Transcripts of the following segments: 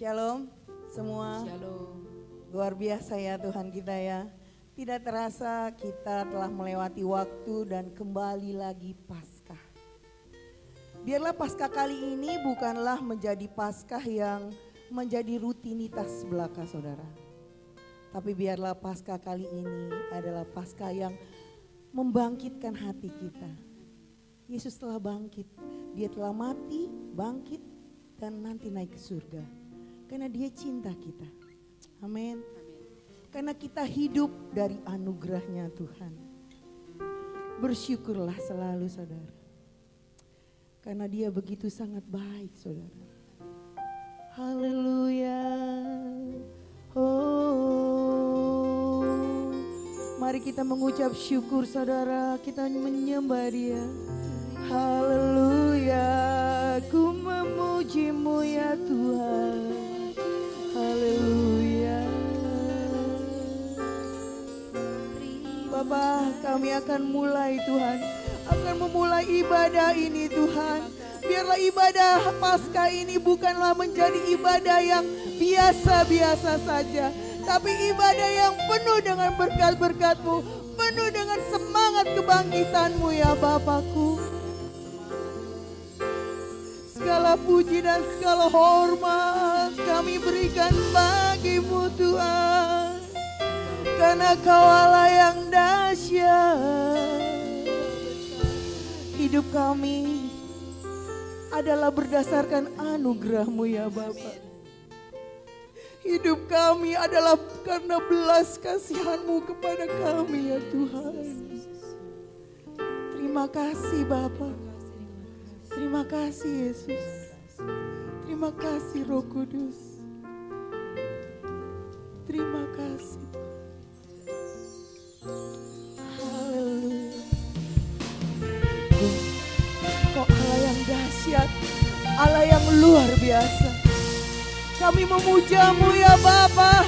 Shalom semua. Shalom. Luar biasa ya Tuhan kita ya. Tidak terasa kita telah melewati waktu dan kembali lagi Paskah. Biarlah Paskah kali ini bukanlah menjadi Paskah yang menjadi rutinitas belaka saudara. Tapi biarlah Paskah kali ini adalah Paskah yang membangkitkan hati kita. Yesus telah bangkit, dia telah mati, bangkit dan nanti naik ke surga. Karena dia cinta kita. Amin. Karena kita hidup dari anugerahnya Tuhan. Bersyukurlah selalu saudara. Karena dia begitu sangat baik saudara. Haleluya. Oh, mari kita mengucap syukur saudara. Kita menyembah dia. Haleluya. Ku memujimu ya Tuhan. Haleluya. Bapa, kami akan mulai Tuhan, akan memulai ibadah ini Tuhan. Biarlah ibadah Paskah ini bukanlah menjadi ibadah yang biasa-biasa saja, tapi ibadah yang penuh dengan berkat-berkat-Mu, penuh dengan semangat kebangkitan-Mu ya Bapakku. Segala puji dan segala hormat kami berikan bagi-Mu Tuhan. Karena Kau Allah yang dahsyat. Hidup kami adalah berdasarkan anugerah-Mu ya Bapa. Hidup kami adalah karena belas kasihan-Mu kepada kami ya Tuhan. Terima kasih Bapa. Terima kasih Yesus. Terima kasih Roh Kudus. Terima kasih. Haleluya. Kau Allah yang dahsyat, Allah yang luar biasa. Kami memuja-Mu ya Bapa.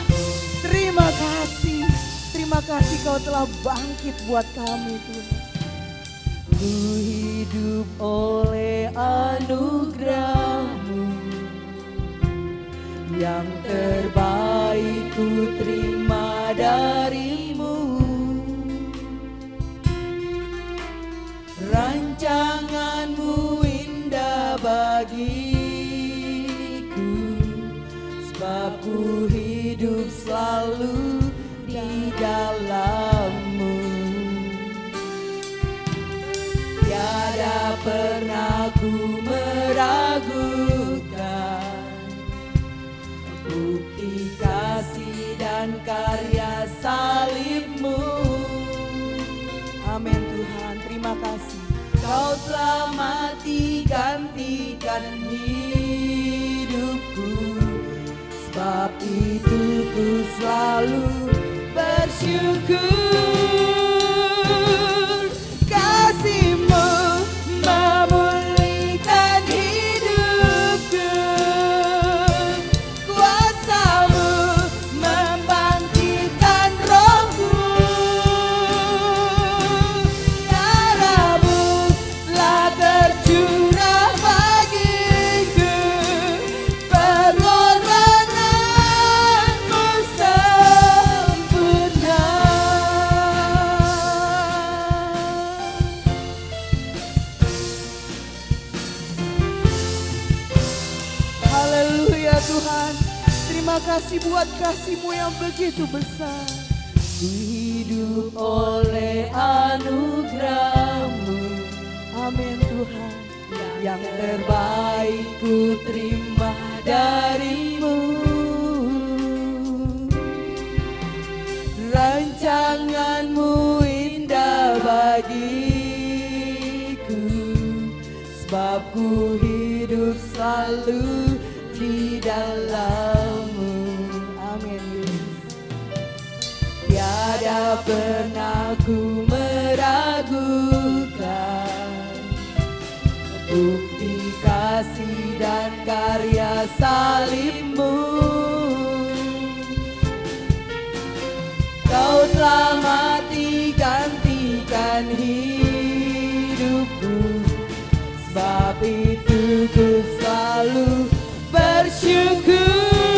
Terima kasih. Terima kasih Kau telah bangkit buat kami Tuhan. Ku hidup oleh anugerah-Mu, yang terbaik ku terima dari-Mu. Rancangan-Mu indah bagiku, sebab ku hidup selalu di dalam-Mu. Tiada pernah ku meragukan bukti kasih dan karya salib-Mu. Amin Tuhan, terima kasih. Kau telah mati gantikan hidupku, sebab itu ku selalu bersyukur. Kasih-Mu memulihkan hidupku, kuasa-Mu membangkitkan rohku, darah-Mu telah tercurah bagiku, pengorbanan-Mu sempurna. Haleluya Tuhan, terima kasih buat kasih-Mu yang begitu besar. Hidup oleh anugerah-Mu, amin Tuhan. Yang terbaik ku terima dari-Mu. Rancangan-Mu indah bagiku, sebab ku hidup selalu di dalam-Mu. Amin Yesus. Tiada pernah ku meragukan bukti kasih dan karya salib-Mu. Kau telah mati gantikan hidupku, sebab itu ku selalu bersyukur.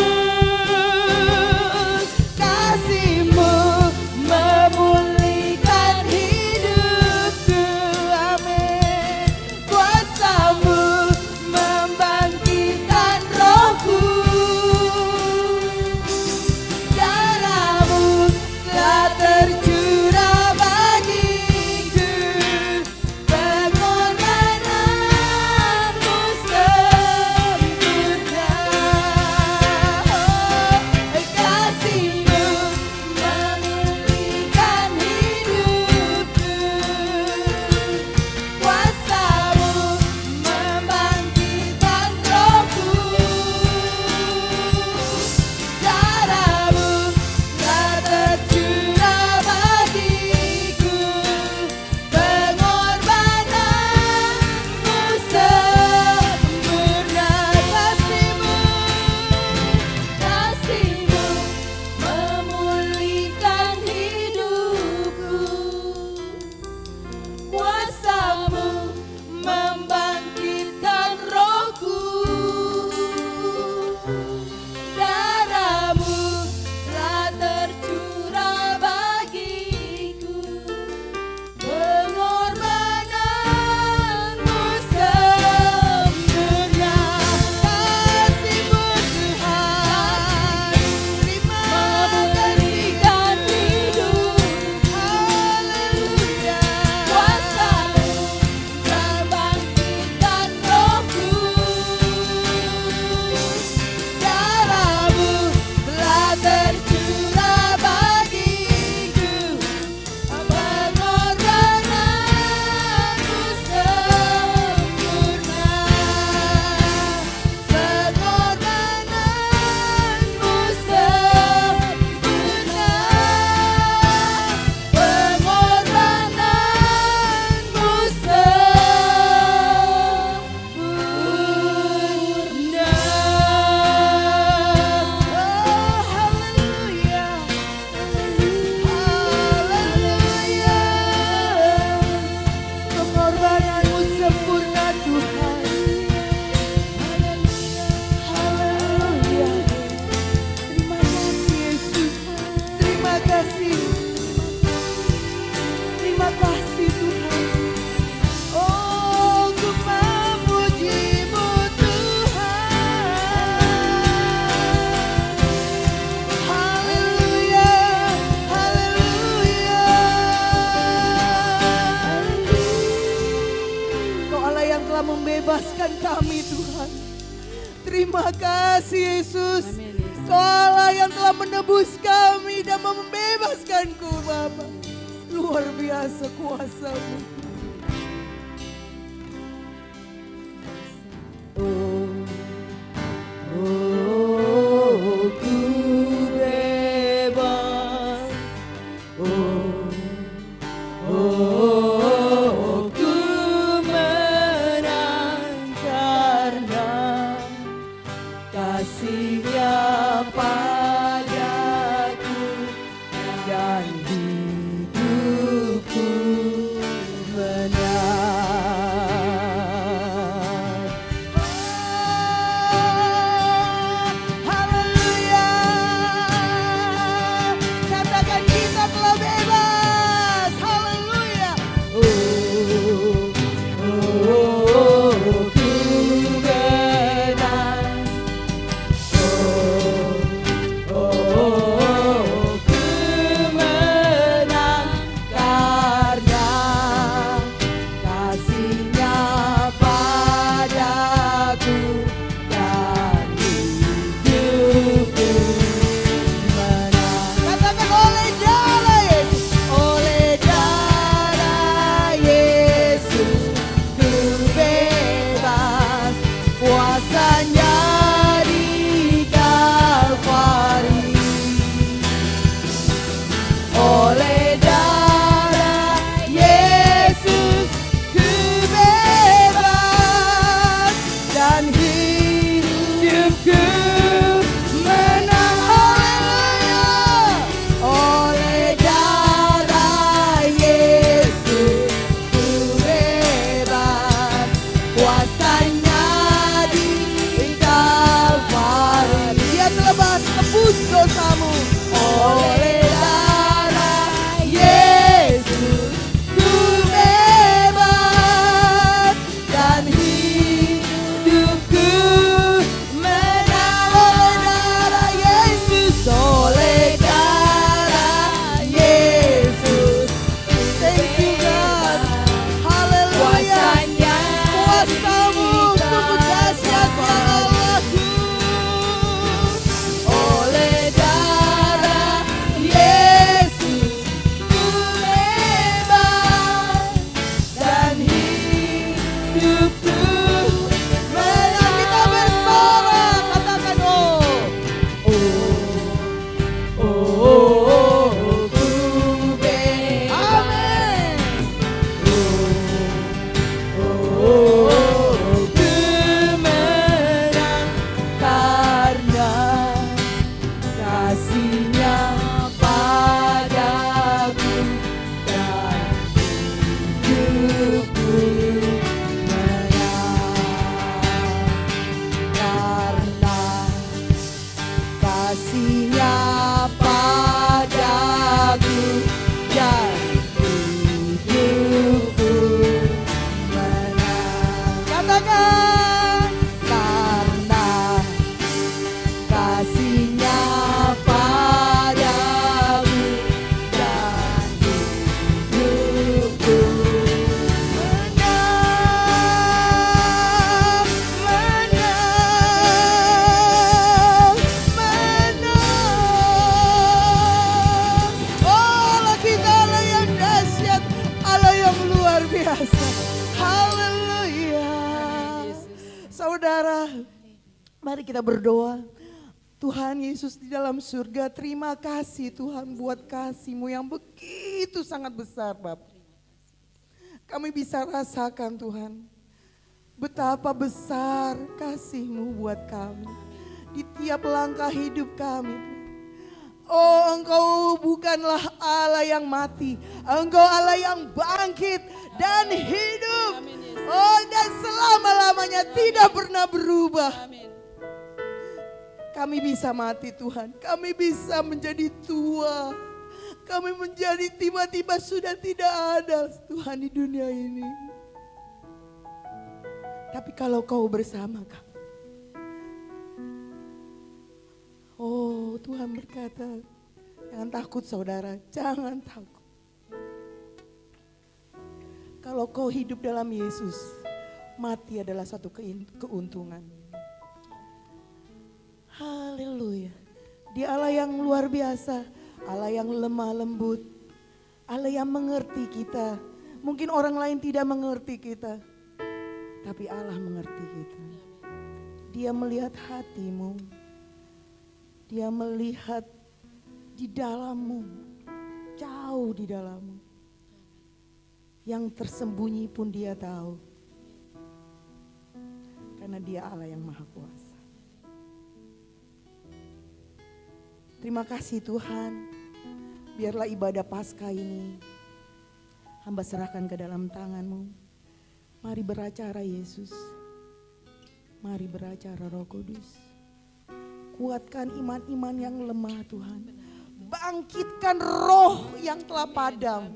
terima kasih Yesus. Amin, Yesus. Kau Allah yang telah menebus kami dan membebaskanku Bapa. Luar biasa kuasa-Mu. Ku bebas. Ku menang karena kasih-Nya padaku dan hidupku menang. Haleluya. Katakan kita telah bebas. Haleluya. Ku menang. Ku menang karena kasih-Nya padaku dan hidupku menang. Katakan oleh darah Yesus, oleh darah Yesus ku bebas, kuasa-Nya di Kalvari. Oleh darah Yesus ku bebas dan hidupku menang. Haleluya. Oleh darah Yesus ku bebas, kuasa-Nya di Kalvari. Dia telah tebus dosamu. Oleh darah Yesus ku bebas dan hidupku menang. Oleh darah Yesus, thank you God. Haleluya. Kuasa-Mu sungguh dahsyat ya Allahku. Oleh darah Yesus ku bebas dan hidupku menang. Kita bersorak, katakan ku bebas. Amin. Ku menang karena kasih-Nya padaku dan hidupku menang. Karena kasih-Nya padaku dan hidupku menang. Katakan, karena kasih-Nya padaku dan hidupku menang, menang, menang. Oh Allah, kita Allah yang dahsyat, Allah yang luar biasa. Haleluya. Saudara, mari kita berdoa. Tuhan Yesus di dalam surga, terima kasih Tuhan buat kasih-Mu yang begitu sangat besar Bapak. Kami bisa rasakan Tuhan, betapa besar kasih-Mu buat kami di tiap langkah hidup kami. Oh, Engkau bukanlah Allah yang mati, Engkau Allah yang bangkit dan hidup. Oh, dan selama-lamanya tidak pernah berubah. Kami bisa mati Tuhan, kami bisa menjadi tua, kami menjadi tiba-tiba sudah tidak ada Tuhan di dunia ini. Tapi kalau Kau bersama kami, oh Tuhan berkata, jangan takut saudara, jangan takut. Kalau kau hidup dalam Yesus, mati adalah satu keuntungan. Haleluya. Dia Allah yang luar biasa, Allah yang lemah lembut, Allah yang mengerti kita. Mungkin orang lain tidak mengerti kita, tapi Allah mengerti kita. Dia melihat hatimu, Dia melihat di dalammu, jauh di dalammu. Yang tersembunyi pun Dia tahu, karena Dia Allah yang Maha Kuasa. Terima kasih Tuhan, biarlah ibadah Paskah ini hamba serahkan ke dalam tangan-Mu. Mari beracara Yesus, mari beracara Roh Kudus. Kuatkan iman-iman yang lemah Tuhan, bangkitkan roh yang telah padam,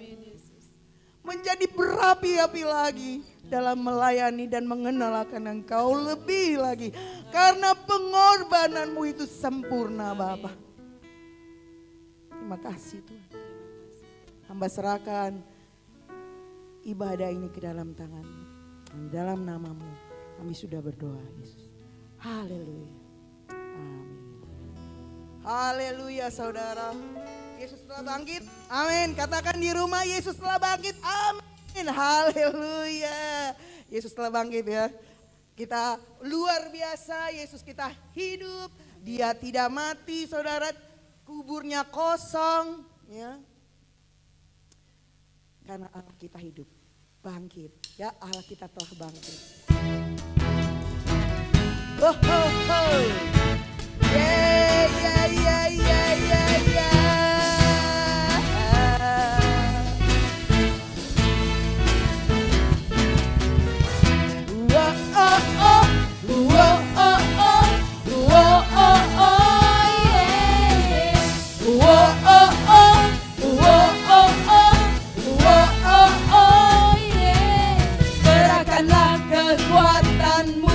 menjadi berapi-api lagi dalam melayani dan mengenal akan Engkau lebih lagi. Karena pengorbananmu itu sempurna Bapa. Terima kasih Tuhan. Hamba serahkan ibadah ini ke dalam tangan-Mu. Dalam nama-Mu kami sudah berdoa Yesus. Haleluya. Amin. Haleluya saudara. Yesus telah bangkit. Amin. Katakan di rumah, Yesus telah bangkit. Amin. Haleluya. Yesus telah bangkit ya. Kita luar biasa. Yesus kita hidup. Dia tidak mati saudara. Kuburnya kosong ya. Karena Allah kita hidup, bangkit. Ya, Allah kita telah bangkit. Oh, oh, oh. Yeah, yeah, yeah, yeah, yeah, yeah. Whoa, oh, oh. Whoa, oh, oh. Whoa, oh, oh, yeah. Whoa, oh, oh. Whoa, oh, oh. Whoa, oh, oh, yeah. Gerakanlah kekuatanmu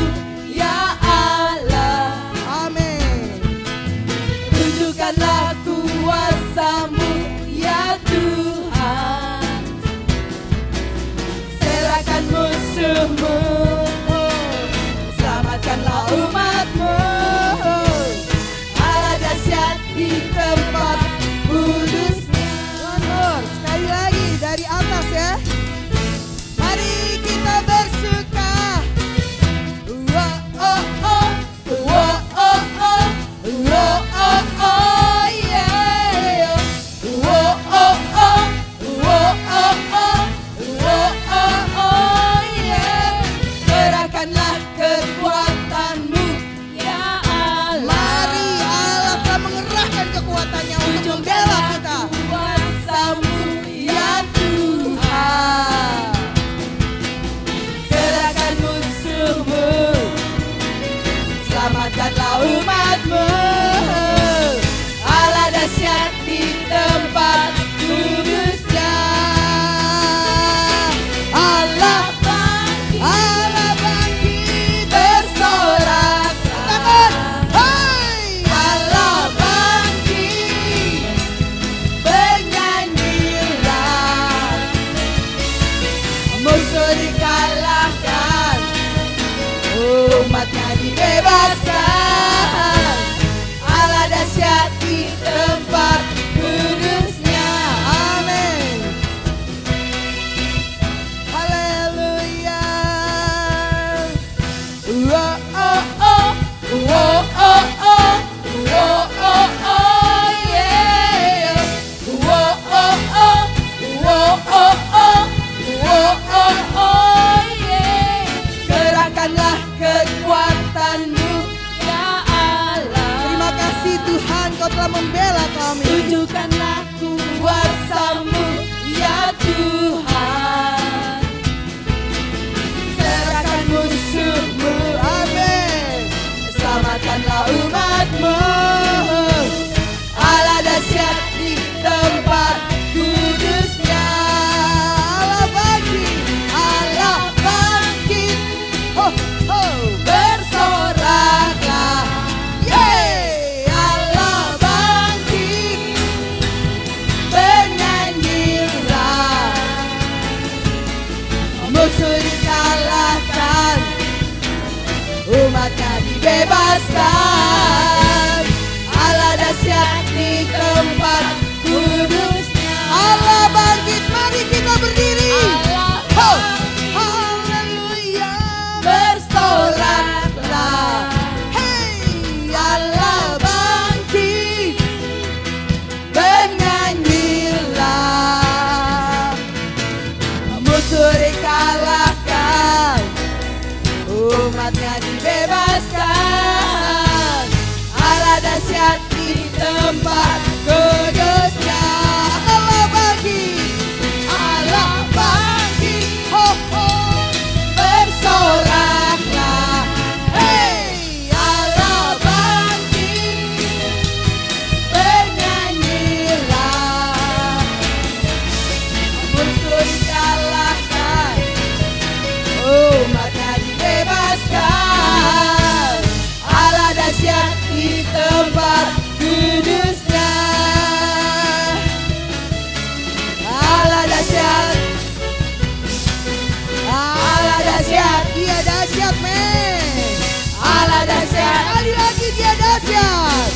ya Allah. Amin. dahsyat,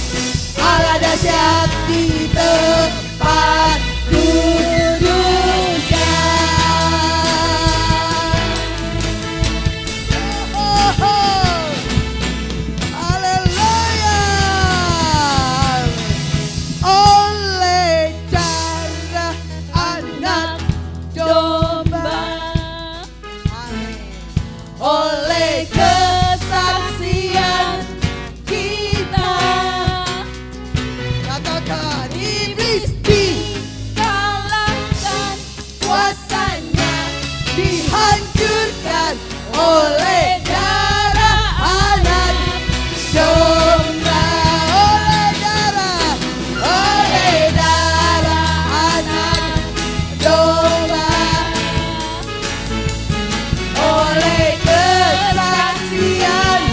Allah dahsyat di tempat kudusnya. Haleluya. Oleh darah anak domba, oleh kesaksian kita, katakan iblis dikalahkan, kuasanya dihancurkan oleh darah anak domba. Oleh darah anak domba, oleh kesaksian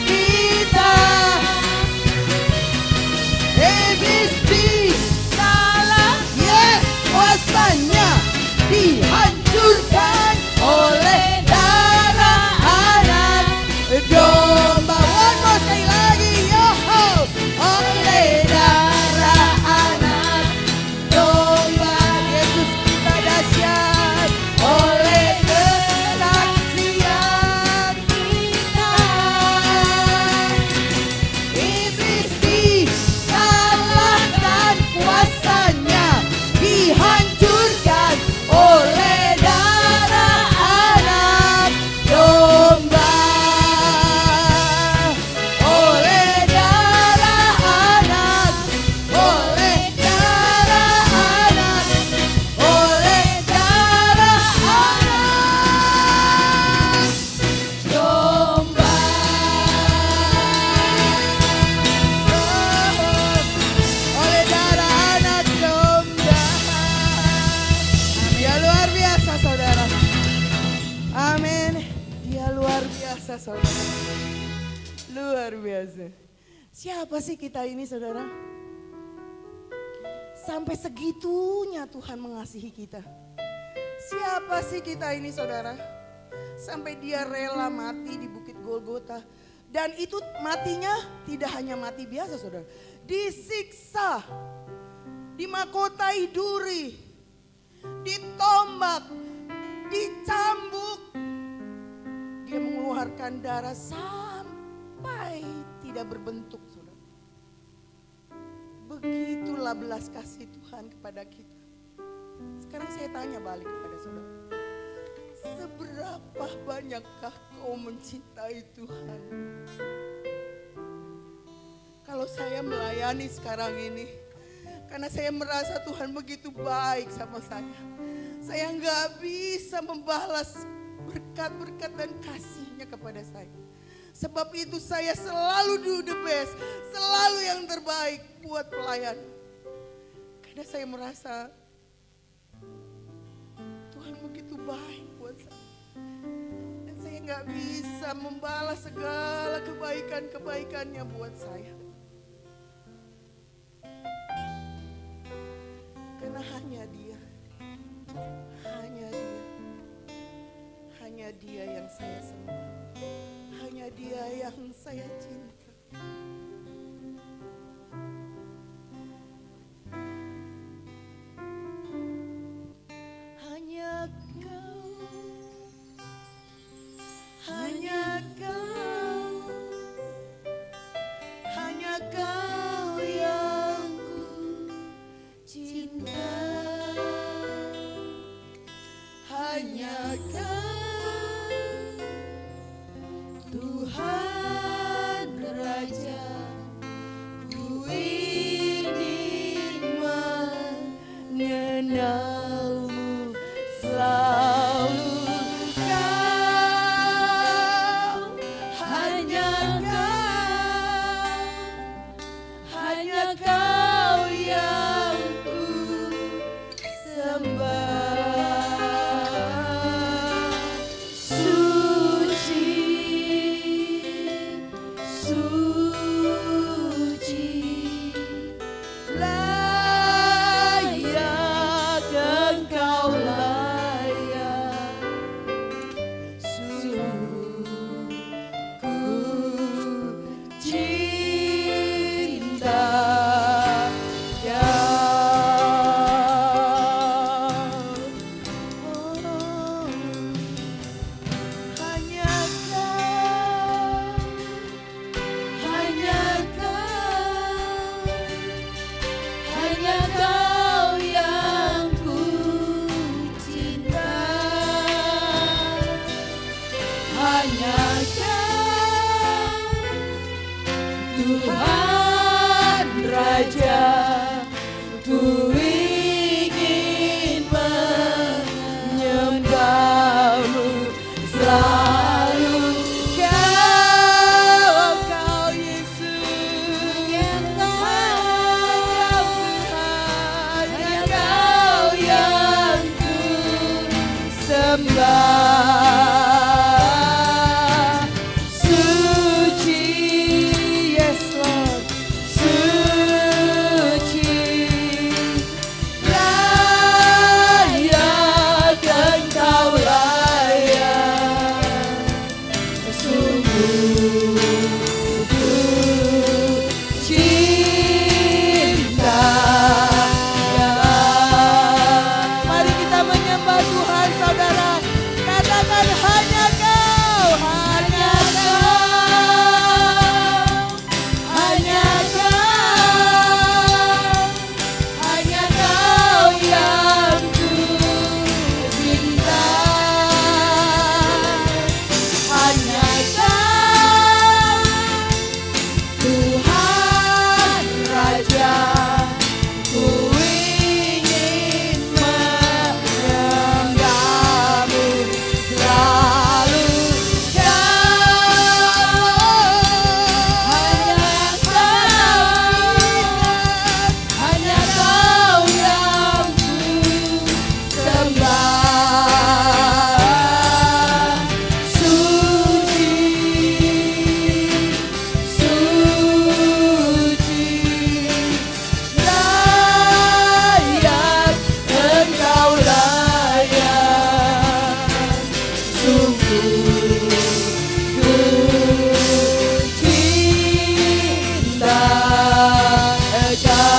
kita, iblis dikalahkan, kuasanya dihancurkan oleh darah anak domba. One more sekali lagi, yo, oleh darah anak domba, Yesus kita dahsyat, oleh kesaksian kita, iblis dikalahkan, kuasanya dihancurkan oleh darah anak domba, oleh darah anak, oleh darah anak, oleh darah anak domba. Oleh darah anak domba. Dia luar biasa, saudara. Amin. Dia luar biasa, saudara. Luar biasa. Siapa sih kita ini, saudara? Sampai segitunya Tuhan mengasihi kita. Siapa sih kita ini, saudara? Sampai dia rela mati di Bukit Golgota. Dan itu matinya tidak hanya mati biasa, saudara. Disiksa, dimahkotai duri, ditombak, dicambuk. Dia mengeluarkan darah sampai tidak berbentuk, saudara. Begitulah belas kasih Tuhan kepada kita. Sekarang saya tanya balik kepada saudara. Seberapa banyakkah kau mencintai Tuhan? Kalau saya melayani sekarang ini, karena saya merasa Tuhan begitu baik sama saya. Saya nggak bisa membalas berkat-berkat dan kasih-Nya kepada saya. Sebab itu saya selalu do the best, selalu yang terbaik buat pelayan. Karena saya merasa Tuhan begitu baik buat saya. Dan saya nggak bisa membalas segala kebaikan-kebaikannya buat saya. Karena hanya Dia, hanya Dia yang saya sembah, hanya Dia yang saya cinta. Hanya Kau, hanya Kau, hanya Kau yang ku cinta. Hanya Kau, Tuhan Raja, ku ingin mengenalmu selalu. Kau, hanya Kau yang ku sembah. Suci, layak sembah. Suci, yes Lord, suci. Layak Engkau layak, sungguh ku cinta. Mari kita menyembah Tuhan, saudara. Katakan hanya Kau, hanya Kau, hanya Kau, hanya Kau yang ku cinta. Hanya Kau, Tuhan Raja, ku ingin menyembah-Mu selalu. Hanya Kau yang ku sembah. Suci, suci, layak Engkau layak, sungguh ku cinta Engkau.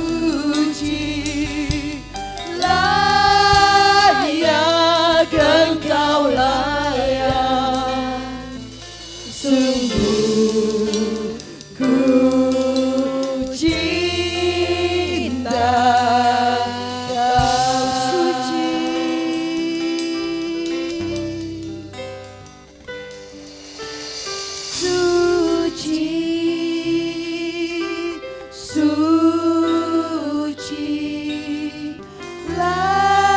Suci, layak Engkau layak, sungguh ku cinta Kau. Suci, suci, layak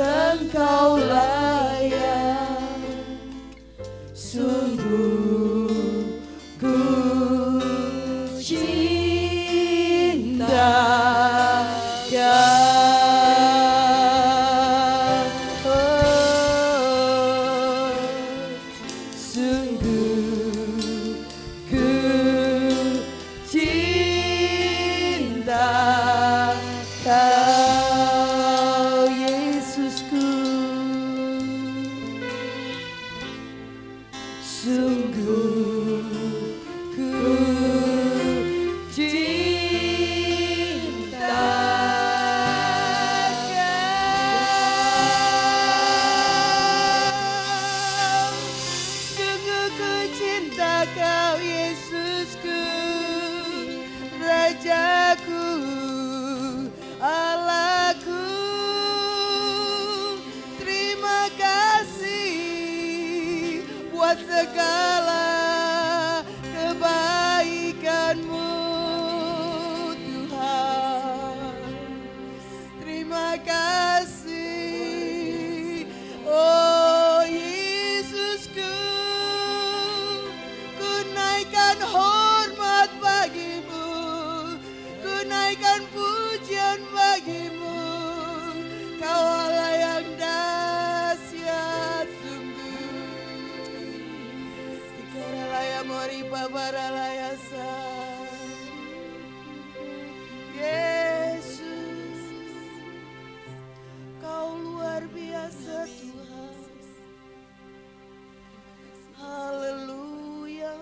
Engkau layak, sungguh ku cinta Kau. Sungguh ku cinta Kau, Yesusku. Sungguh ku cinta Kau. Sungguh ku cinta Kau, Yesusku, Rajaku, Allahku. Terima kasih buat segala kebaikan-Mu, Tuhan. Terima kasih, oh Yesusku. Ku naikkan hormat bagi-Mu, ku naikkan pujian bagi-Mu. Kau Allah yang dahsyat sungguh. Ikaralaya moripa baralaya sa. Yesus, Kau luar biasa Tuhan. Haleluya.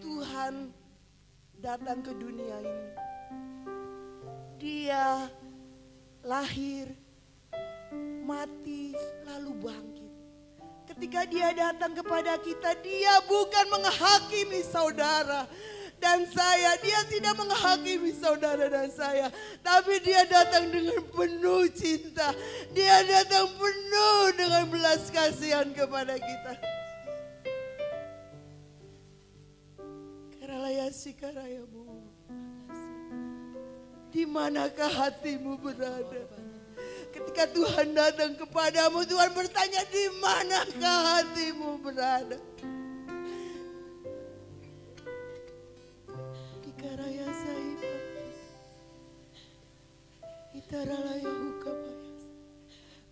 Tuhan datang ke dunia ini. Dia lahir, mati, lalu bangkit. Ketika Dia datang kepada kita, Dia bukan menghakimi saudara dan saya. Dia tidak menghakimi saudara dan saya, tapi Dia datang dengan penuh cinta. Dia datang penuh dengan belas kasihan kepada kita. Karalaya sikarayamu. Di manakah hatimu berada? Ketika Tuhan datang kepadamu, Tuhan bertanya, di manakah hatimu berada? Ikaraya saiba, itaralaya hukabayas.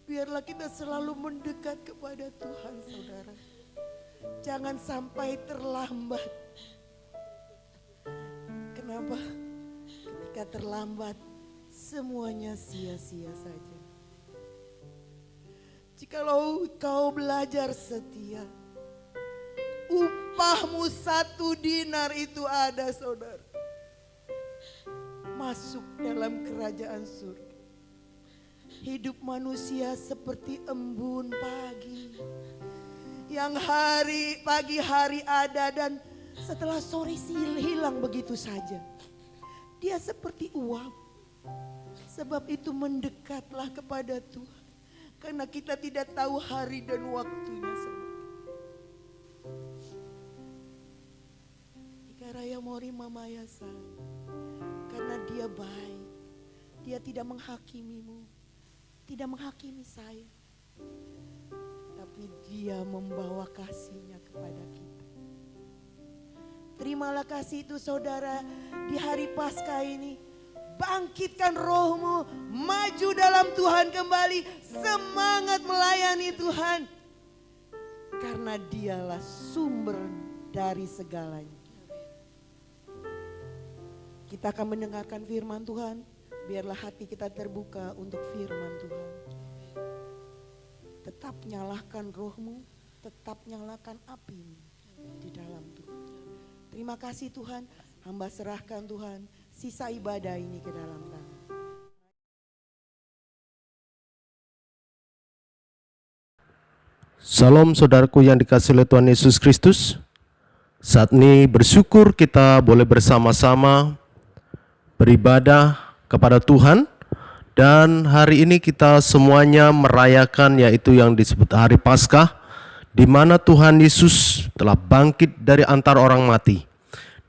Biarlah kita selalu mendekat kepada Tuhan, saudara. Jangan sampai terlambat. Kenapa? Ketika terlambat, semuanya sia-sia saja. Jikalau kau belajar setia, upahmu 1 dinar itu ada, saudara. Masuk dalam kerajaan surga. Hidup manusia seperti embun pagi, yang pagi hari ada dan setelah sore hilang begitu saja. Dia seperti uap. Sebab itu mendekatlah kepada Tuhan. Karena kita tidak tahu hari dan waktunya, saudara. Ikaraya mori mamaya say. Karena dia baik. Dia tidak menghakimimu. Tidak menghakimi saya. Tapi dia membawa kasihnya kepada kita. Terimalah kasih itu, saudara, di hari Paskah ini. Bangkitkan rohmu, maju dalam Tuhan kembali, semangat melayani Tuhan. Karena dialah sumber dari segalanya. Kita akan mendengarkan firman Tuhan, biarlah hati kita terbuka untuk firman Tuhan. Tetap nyalakan rohmu, tetap nyalakan apimu di dalam Tuhan. Terima kasih Tuhan, hamba serahkan Tuhan sisa ibadah ini ke dalam tangan. Salam saudaraku yang dikasihi oleh Tuhan Yesus Kristus. Saat ini bersyukur kita boleh bersama-sama beribadah kepada Tuhan. Dan hari ini kita semuanya merayakan yaitu yang disebut hari Paskah, di mana Tuhan Yesus telah bangkit dari antara orang mati.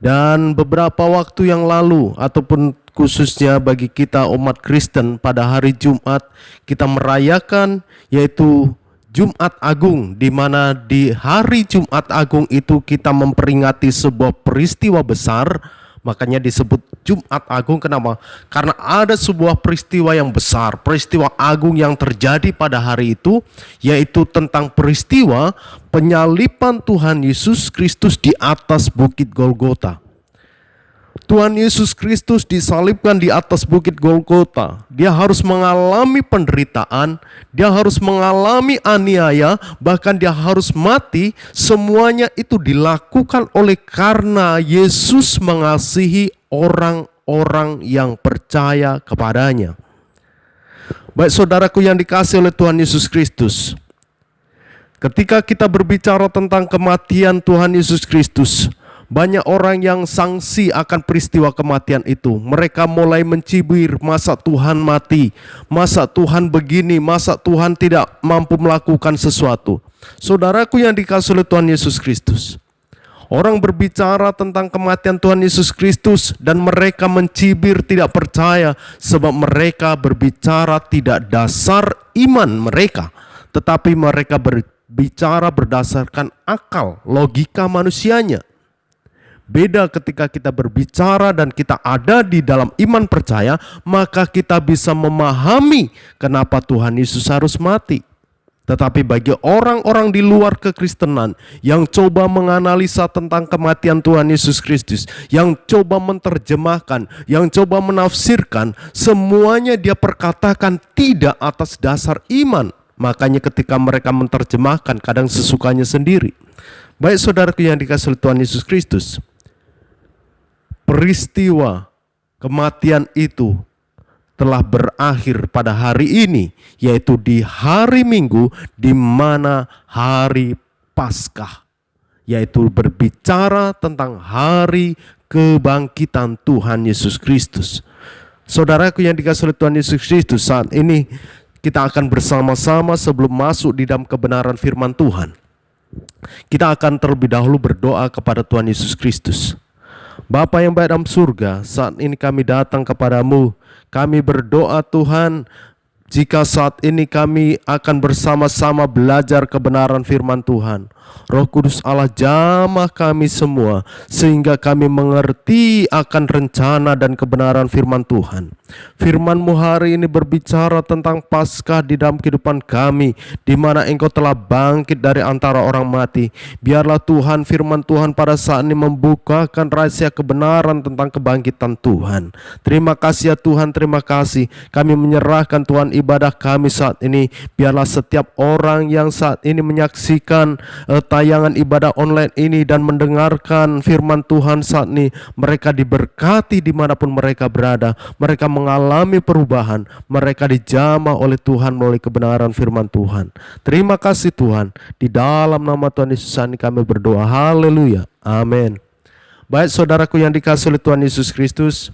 Dan beberapa waktu yang lalu ataupun khususnya bagi kita umat Kristen pada hari Jumat kita merayakan yaitu Jumat Agung, di mana di hari Jumat Agung itu kita memperingati sebuah peristiwa besar. Makanya disebut Jumat Agung. Kenapa? Karena ada sebuah peristiwa yang besar, peristiwa agung yang terjadi pada hari itu, yaitu tentang peristiwa penyaliban Tuhan Yesus Kristus di atas Bukit Golgota. Tuhan Yesus Kristus disalibkan di atas Bukit Golgota. Dia harus mengalami penderitaan, dia harus mengalami aniaya, bahkan dia harus mati. Semuanya itu dilakukan oleh karena Yesus mengasihi orang-orang yang percaya kepadanya. Baik saudaraku yang dikasihi oleh Tuhan Yesus Kristus, ketika kita berbicara tentang kematian Tuhan Yesus Kristus, banyak orang yang sangsi akan peristiwa kematian itu. Mereka mulai mencibir, masa Tuhan mati, masa Tuhan begini, masa Tuhan tidak mampu melakukan sesuatu. Saudaraku yang dikasihi oleh Tuhan Yesus Kristus, orang berbicara tentang kematian Tuhan Yesus Kristus dan mereka mencibir, tidak percaya, sebab mereka berbicara tidak dasar iman mereka, tetapi mereka berbicara berdasarkan akal, logika manusianya. Beda ketika kita berbicara dan kita ada di dalam iman percaya, maka kita bisa memahami kenapa Tuhan Yesus harus mati. Tetapi bagi orang-orang di luar kekristenan yang coba menganalisa tentang kematian Tuhan Yesus Kristus, yang coba menerjemahkan, yang coba menafsirkan, semuanya dia perkatakan tidak atas dasar iman. Makanya ketika mereka menerjemahkan kadang sesukanya sendiri. Baik saudaraku yang dikasihi Tuhan Yesus Kristus, peristiwa kematian itu telah berakhir pada hari ini, yaitu di hari Minggu, di mana hari Paskah, yaitu berbicara tentang hari kebangkitan Tuhan Yesus Kristus. Saudaraku yang dikasihi Tuhan Yesus Kristus, saat ini kita akan bersama-sama sebelum masuk di dalam kebenaran firman Tuhan, kita akan terlebih dahulu berdoa kepada Tuhan Yesus Kristus. Bapa yang baik dalam surga, saat ini kami datang kepadamu. Kami berdoa Tuhan, jika saat ini kami akan bersama-sama belajar kebenaran firman Tuhan. Roh Kudus Allah jamah kami semua sehingga kami mengerti akan rencana dan kebenaran firman Tuhan. Firman-Mu hari ini berbicara tentang Paskah di dalam kehidupan kami, di mana Engkau telah bangkit dari antara orang mati. Biarlah Tuhan, firman Tuhan pada saat ini membukakan rahasia kebenaran tentang kebangkitan Tuhan. Terima kasih ya Tuhan, terima kasih. Kami menyerahkan Tuhan ibadah kami saat ini. Biarlah setiap orang yang saat ini menyaksikan tayangan ibadah online ini dan mendengarkan firman Tuhan saat ini, mereka diberkati dimanapun mereka berada. Mereka mengalami perubahan, mereka dijamah oleh Tuhan melalui kebenaran firman Tuhan. Terima kasih Tuhan. Di dalam nama Tuhan Yesus ini kami berdoa. Haleluya. Amin. Baik saudaraku yang dikasihi oleh Tuhan Yesus Kristus,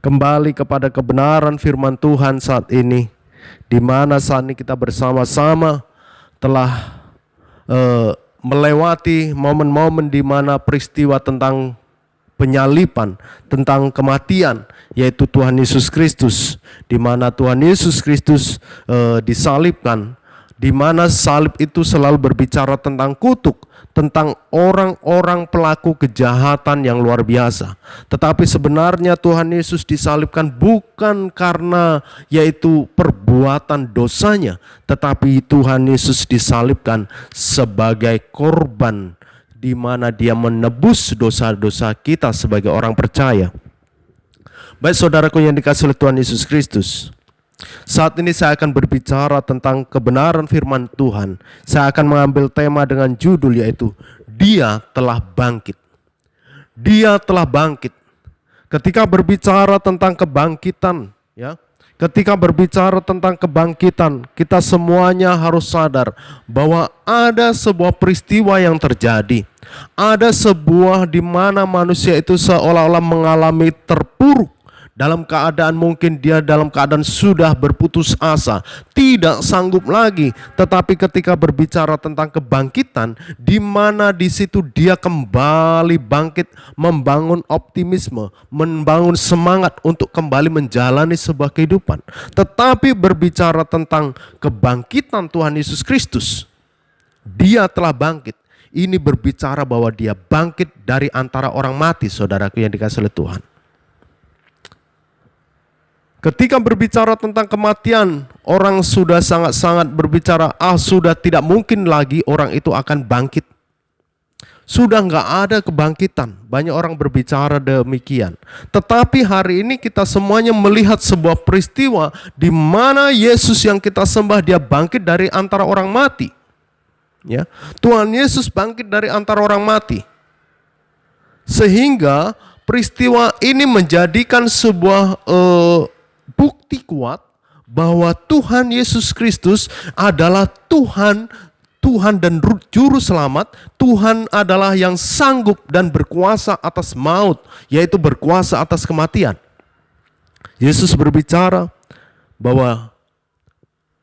kembali kepada kebenaran firman Tuhan saat ini, di mana saat ini kita bersama-sama telah melewati momen-momen di mana peristiwa tentang penyaliban, tentang kematian, yaitu Tuhan Yesus Kristus, di mana Tuhan Yesus Kristus disalibkan, di mana salib itu selalu berbicara tentang kutuk, tentang orang-orang pelaku kejahatan yang luar biasa. Tetapi sebenarnya Tuhan Yesus disalibkan bukan karena yaitu perbuatan dosanya, tetapi Tuhan Yesus disalibkan sebagai korban, di mana Dia menebus dosa-dosa kita sebagai orang percaya. Baik saudaraku yang dikasihi oleh Tuhan Yesus Kristus, saat ini saya akan berbicara tentang kebenaran firman Tuhan. Saya akan mengambil tema dengan judul yaitu Dia telah bangkit. Dia telah bangkit. Ketika berbicara tentang kebangkitan, ya, ketika berbicara tentang kebangkitan, kita semuanya harus sadar bahwa ada sebuah peristiwa yang terjadi. Ada sebuah di mana manusia itu seolah-olah mengalami terpuruk. Dalam keadaan mungkin dia dalam keadaan sudah berputus asa, tidak sanggup lagi. Tetapi ketika berbicara tentang kebangkitan, di mana di situ dia kembali bangkit, membangun optimisme, membangun semangat untuk kembali menjalani sebuah kehidupan. Tetapi berbicara tentang kebangkitan Tuhan Yesus Kristus, Dia telah bangkit. Ini berbicara bahwa Dia bangkit dari antara orang mati, saudaraku yang dikasihi oleh Tuhan. Ketika berbicara tentang kematian, orang sudah sangat-sangat berbicara, sudah tidak mungkin lagi orang itu akan bangkit. Sudah nggak ada kebangkitan. Banyak orang berbicara demikian. Tetapi hari ini kita semuanya melihat sebuah peristiwa di mana Yesus yang kita sembah, Dia bangkit dari antara orang mati. Ya, Tuhan Yesus bangkit dari antara orang mati. Sehingga peristiwa ini menjadikan sebuah bukti kuat bahwa Tuhan Yesus Kristus adalah Tuhan dan Juru Selamat. Tuhan adalah yang sanggup dan berkuasa atas maut, yaitu berkuasa atas kematian. Yesus berbicara bahwa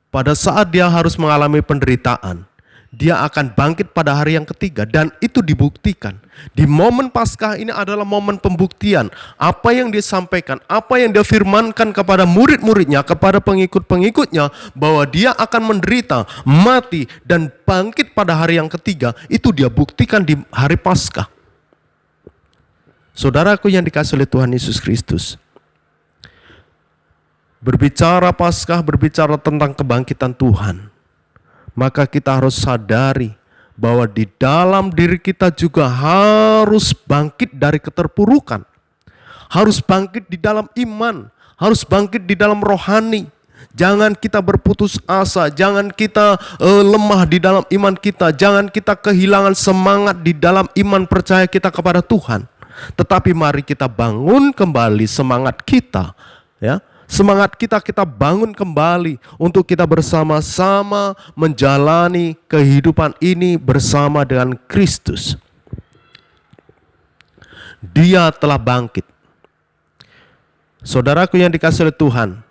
pada saat Dia harus mengalami penderitaan, Dia akan bangkit pada hari yang ketiga, dan itu dibuktikan. Di momen Paskah ini adalah momen pembuktian. Apa yang Dia sampaikan, apa yang Dia firmankan kepada murid-muridnya, kepada pengikut-pengikutnya, bahwa Dia akan menderita, mati, dan bangkit pada hari yang ketiga, itu Dia buktikan di hari Paskah. Saudaraku yang dikasihi oleh Tuhan Yesus Kristus, berbicara Paskah, berbicara tentang kebangkitan Tuhan, maka kita harus sadari bahwa di dalam diri kita juga harus bangkit dari keterpurukan. Harus bangkit di dalam iman, harus bangkit di dalam rohani. Jangan kita berputus asa, jangan kita lemah di dalam iman kita, jangan kita kehilangan semangat di dalam iman percaya kita kepada Tuhan. Tetapi mari kita bangun kembali semangat kita, ya. Semangat kita bangun kembali untuk kita bersama-sama menjalani kehidupan ini bersama dengan Kristus. Dia telah bangkit. Saudaraku yang dikasihi oleh Tuhan,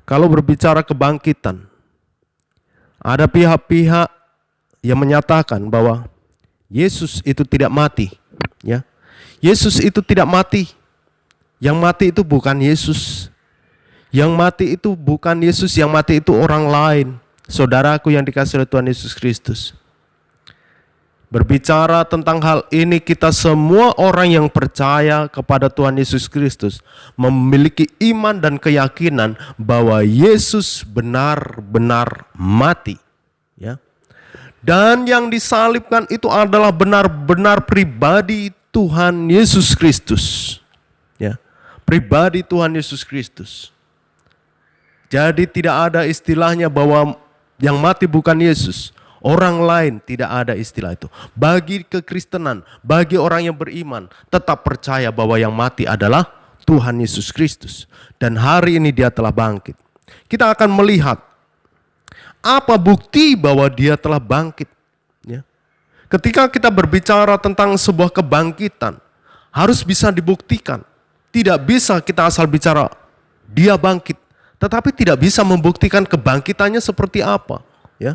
kalau berbicara kebangkitan, ada pihak-pihak yang menyatakan bahwa Yesus itu tidak mati, ya. Yesus itu tidak mati. Yang mati itu bukan Yesus. Yang mati itu bukan Yesus, yang mati itu orang lain. Saudaraku yang dikasihi oleh Tuhan Yesus Kristus. Berbicara tentang hal ini, kita semua orang yang percaya kepada Tuhan Yesus Kristus memiliki iman dan keyakinan bahwa Yesus benar-benar mati, ya. Dan yang disalibkan itu adalah benar-benar pribadi Tuhan Yesus Kristus, ya. Pribadi Tuhan Yesus Kristus. Jadi tidak ada istilahnya bahwa yang mati bukan Yesus. Orang lain, tidak ada istilah itu. Bagi kekristenan, bagi orang yang beriman, tetap percaya bahwa yang mati adalah Tuhan Yesus Kristus. Dan hari ini dia telah bangkit. Kita akan melihat apa bukti bahwa dia telah bangkit. Ya. Ketika kita berbicara tentang sebuah kebangkitan, harus bisa dibuktikan. Tidak bisa kita asal bicara dia bangkit, tetapi tidak bisa membuktikan kebangkitannya seperti apa. Ya.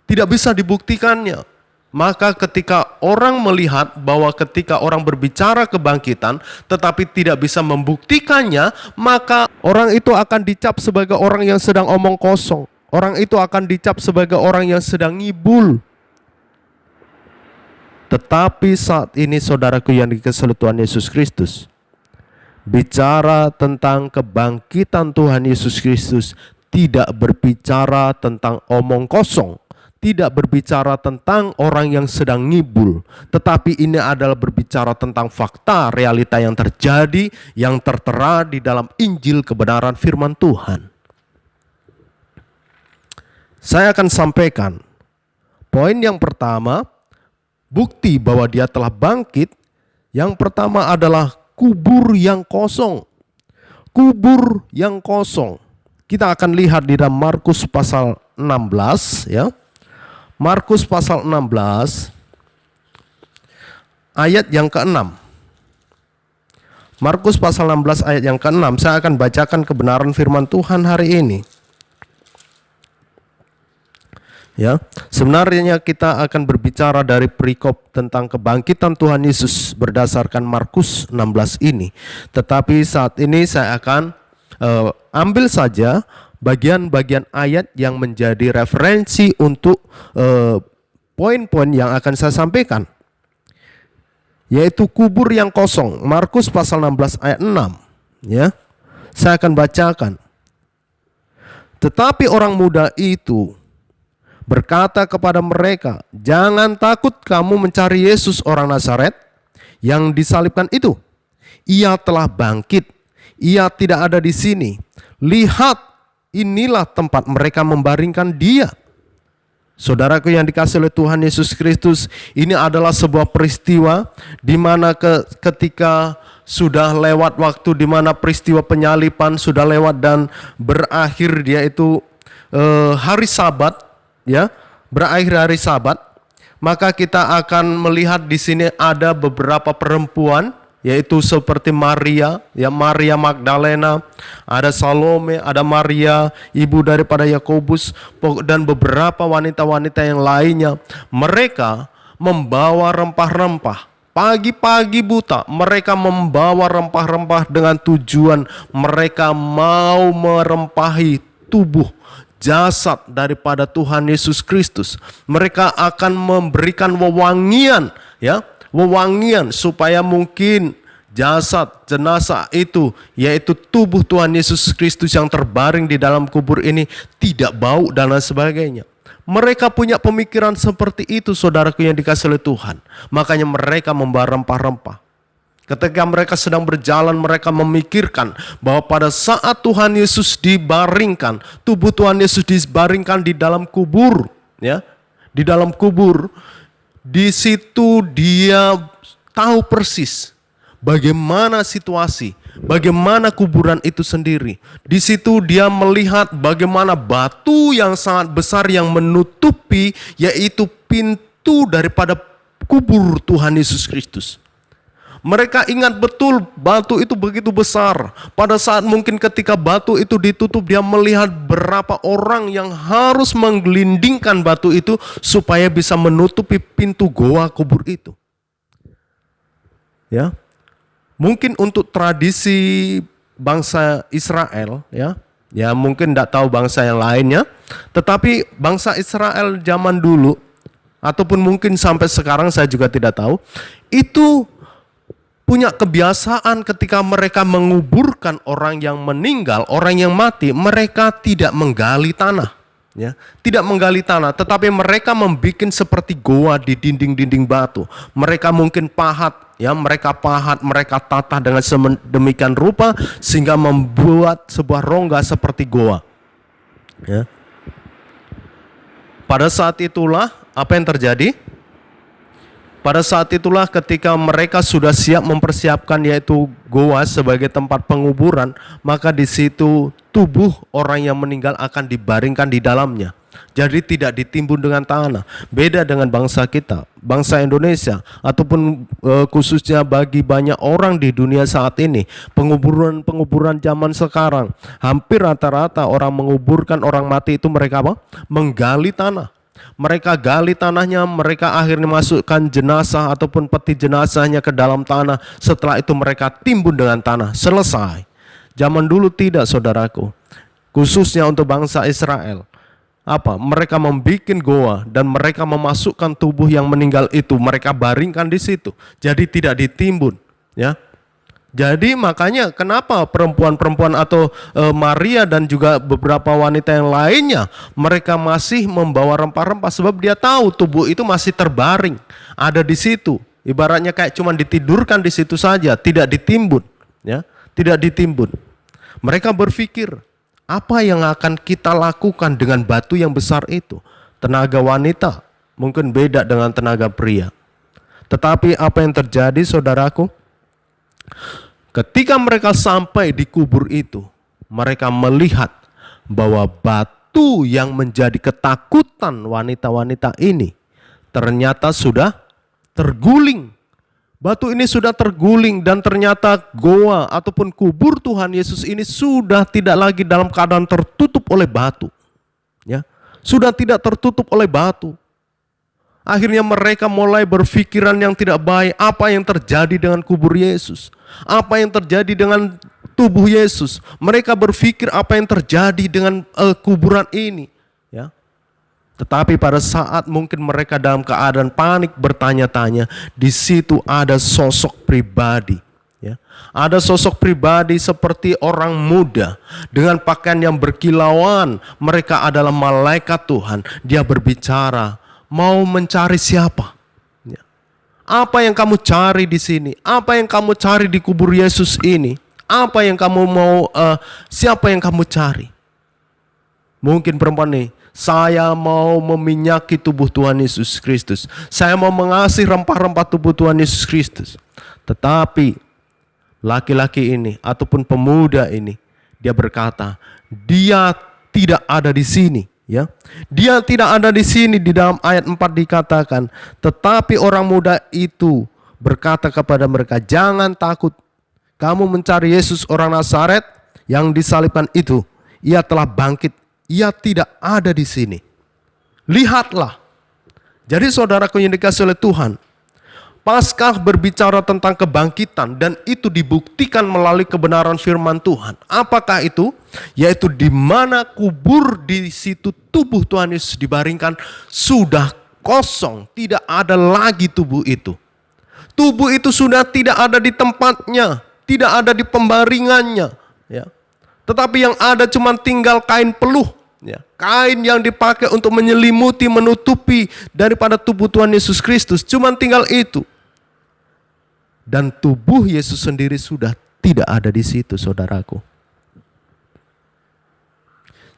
Tidak bisa dibuktikannya. Maka ketika orang melihat bahwa ketika orang berbicara kebangkitan tetapi tidak bisa membuktikannya, maka orang itu akan dicap sebagai orang yang sedang omong kosong. Orang itu akan dicap sebagai orang yang sedang ngibul. Tetapi saat ini saudaraku yang dikasihi Tuhan Yesus Kristus, bicara tentang kebangkitan Tuhan Yesus Kristus tidak berbicara tentang omong kosong. Tidak berbicara tentang orang yang sedang ngibul, tetapi ini adalah berbicara tentang fakta realita yang terjadi, yang tertera di dalam Injil kebenaran firman Tuhan. Saya akan sampaikan poin yang pertama, bukti bahwa dia telah bangkit. Yang pertama adalah kubur yang kosong. Kubur yang kosong. Kita akan lihat di dalam Markus pasal 16, ya. Markus pasal 16 ayat yang ke-6. Markus pasal 16 ayat yang ke-6. Saya akan bacakan kebenaran firman Tuhan hari ini. Ya, sebenarnya kita akan berbicara dari perikop tentang kebangkitan Tuhan Yesus berdasarkan Markus 16 ini. Tetapi saat ini saya akan ambil saja bagian-bagian ayat yang menjadi referensi untuk poin-poin yang akan saya sampaikan, yaitu kubur yang kosong. Markus pasal 16 ayat 6, ya. Saya akan bacakan. Tetapi orang muda itu berkata kepada mereka, "Jangan takut kamu mencari Yesus orang Nazaret yang disalibkan itu. Ia telah bangkit. Ia tidak ada di sini. Lihat, inilah tempat mereka membaringkan dia." Saudaraku yang dikasihi oleh Tuhan Yesus Kristus, ini adalah sebuah peristiwa di mana ketika sudah lewat waktu, di mana peristiwa penyaliban sudah lewat dan berakhir dia itu hari Sabat, ya, berakhir hari Sabat, maka kita akan melihat di sini ada beberapa perempuan, yaitu seperti Maria, ya, Maria Magdalena, ada Salome, ada Maria, ibu daripada Yakobus, dan beberapa wanita-wanita yang lainnya. Mereka membawa rempah-rempah. Pagi-pagi buta, mereka membawa rempah-rempah dengan tujuan mereka mau merempahi tubuh jasad daripada Tuhan Yesus Kristus. Mereka akan memberikan wewangian, ya, wewangian supaya mungkin jasad, jenazah itu, yaitu tubuh Tuhan Yesus Kristus yang terbaring di dalam kubur ini tidak bau dan lain sebagainya. Mereka punya pemikiran seperti itu, saudaraku yang dikasihi oleh Tuhan. Makanya mereka membawa rempah-rempah. Ketika mereka sedang berjalan, mereka memikirkan bahwa pada saat Tuhan Yesus dibaringkan, tubuh Tuhan Yesus dibaringkan di dalam kubur, ya, di dalam kubur. Di situ dia tahu persis bagaimana situasi, bagaimana kuburan itu sendiri. Di situ dia melihat bagaimana batu yang sangat besar yang menutupi, yaitu pintu daripada kubur Tuhan Yesus Kristus. Mereka ingat betul batu itu begitu besar. Pada saat mungkin ketika batu itu ditutup, dia melihat berapa orang yang harus menggelindingkan batu itu supaya bisa menutupi pintu goa kubur itu. Ya, mungkin untuk tradisi bangsa Israel, ya. Ya mungkin tidak tahu bangsa yang lainnya, tetapi bangsa Israel zaman dulu ataupun mungkin sampai sekarang saya juga tidak tahu, itu punya kebiasaan ketika mereka menguburkan orang yang meninggal, orang yang mati, mereka tidak menggali tanah, ya, tidak menggali tanah, tetapi mereka membuat seperti goa di dinding-dinding batu. Mereka mungkin pahat, ya, mereka tata dengan sedemikian rupa sehingga membuat sebuah rongga seperti goa. Ya. Pada saat itulah apa yang terjadi? Pada saat itulah ketika mereka sudah siap mempersiapkan yaitu goa sebagai tempat penguburan, maka di situ tubuh orang yang meninggal akan dibaringkan di dalamnya. Jadi tidak ditimbun dengan tanah. Beda dengan bangsa kita, bangsa Indonesia, ataupun khususnya bagi banyak orang di dunia saat ini, penguburan zaman sekarang, hampir rata-rata orang menguburkan orang mati itu mereka apa? Menggali tanah. Mereka gali tanahnya, mereka akhirnya masukkan jenazah ataupun peti jenazahnya ke dalam tanah. Setelah itu mereka timbun dengan tanah. Selesai. Zaman dulu tidak, saudaraku. Khususnya untuk bangsa Israel. Mereka membuat goa dan mereka memasukkan tubuh yang meninggal itu. Mereka baringkan di situ. Jadi tidak ditimbun. Ya. Jadi makanya kenapa perempuan-perempuan atau Maria dan juga beberapa wanita yang lainnya mereka masih membawa rempah-rempah sebab dia tahu tubuh itu masih terbaring ada di situ. Ibaratnya kayak cuma ditidurkan di situ saja, tidak ditimbun, ya, tidak ditimbun. Mereka berpikir apa yang akan kita lakukan dengan batu yang besar itu? Tenaga wanita mungkin beda dengan tenaga pria. Tetapi apa yang terjadi, saudaraku? Ketika mereka sampai di kubur itu, mereka melihat bahwa batu yang menjadi ketakutan wanita-wanita ini ternyata sudah terguling. Batu ini sudah terguling dan ternyata goa ataupun kubur Tuhan Yesus ini sudah tidak lagi dalam keadaan tertutup oleh batu. Ya, sudah tidak tertutup oleh batu. Akhirnya mereka mulai berpikiran yang tidak baik. Apa yang terjadi dengan kubur Yesus? Apa yang terjadi dengan tubuh Yesus? Mereka berpikir apa yang terjadi dengan kuburan ini, ya. Tetapi pada saat mungkin mereka dalam keadaan panik bertanya-tanya, di situ ada sosok pribadi, ya. Ada sosok pribadi seperti orang muda dengan pakaian yang berkilauan. Mereka adalah malaikat Tuhan. Dia berbicara, mau mencari siapa? Ya. Apa yang kamu cari di sini? Apa yang kamu cari di kubur Yesus ini? Apa yang kamu mau? Siapa yang kamu cari? Mungkin perempuan nih, saya mau meminyaki tubuh Tuhan Yesus Kristus. Saya mau mengasih rempah-rempah tubuh Tuhan Yesus Kristus. Tetapi laki-laki ini ataupun pemuda ini, dia berkata, dia tidak ada di sini. Ya, dia tidak ada di sini. Di dalam ayat 4 dikatakan, tetapi orang muda itu berkata kepada mereka, jangan takut, kamu mencari Yesus orang Nazaret yang disalibkan itu. Ia telah bangkit, ia tidak ada di sini. Lihatlah. Jadi saudaraku yang dikasihi oleh Tuhan, Paskah berbicara tentang kebangkitan dan itu dibuktikan melalui kebenaran firman Tuhan. Apakah itu? Yaitu di mana kubur di situ tubuh Tuhan Yesus dibaringkan sudah kosong, tidak ada lagi tubuh itu. Tubuh itu sudah tidak ada di tempatnya, tidak ada di pembaringannya, ya. Tetapi yang ada cuma tinggal kain peluh, ya. Kain yang dipakai untuk menyelimuti, menutupi daripada tubuh Tuhan Yesus Kristus, cuma tinggal itu. Dan tubuh Yesus sendiri sudah tidak ada di situ, saudaraku.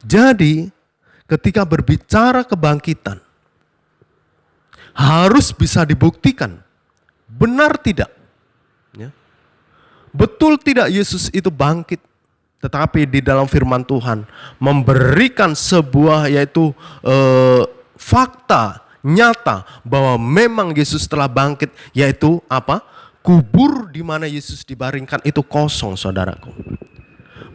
Jadi, ketika berbicara kebangkitan, harus bisa dibuktikan. Benar tidak? Ya. Betul tidak Yesus itu bangkit? Tetapi di dalam firman Tuhan memberikan sebuah yaitu fakta nyata bahwa memang Yesus telah bangkit, yaitu apa? Kubur di mana Yesus dibaringkan itu kosong, saudaraku.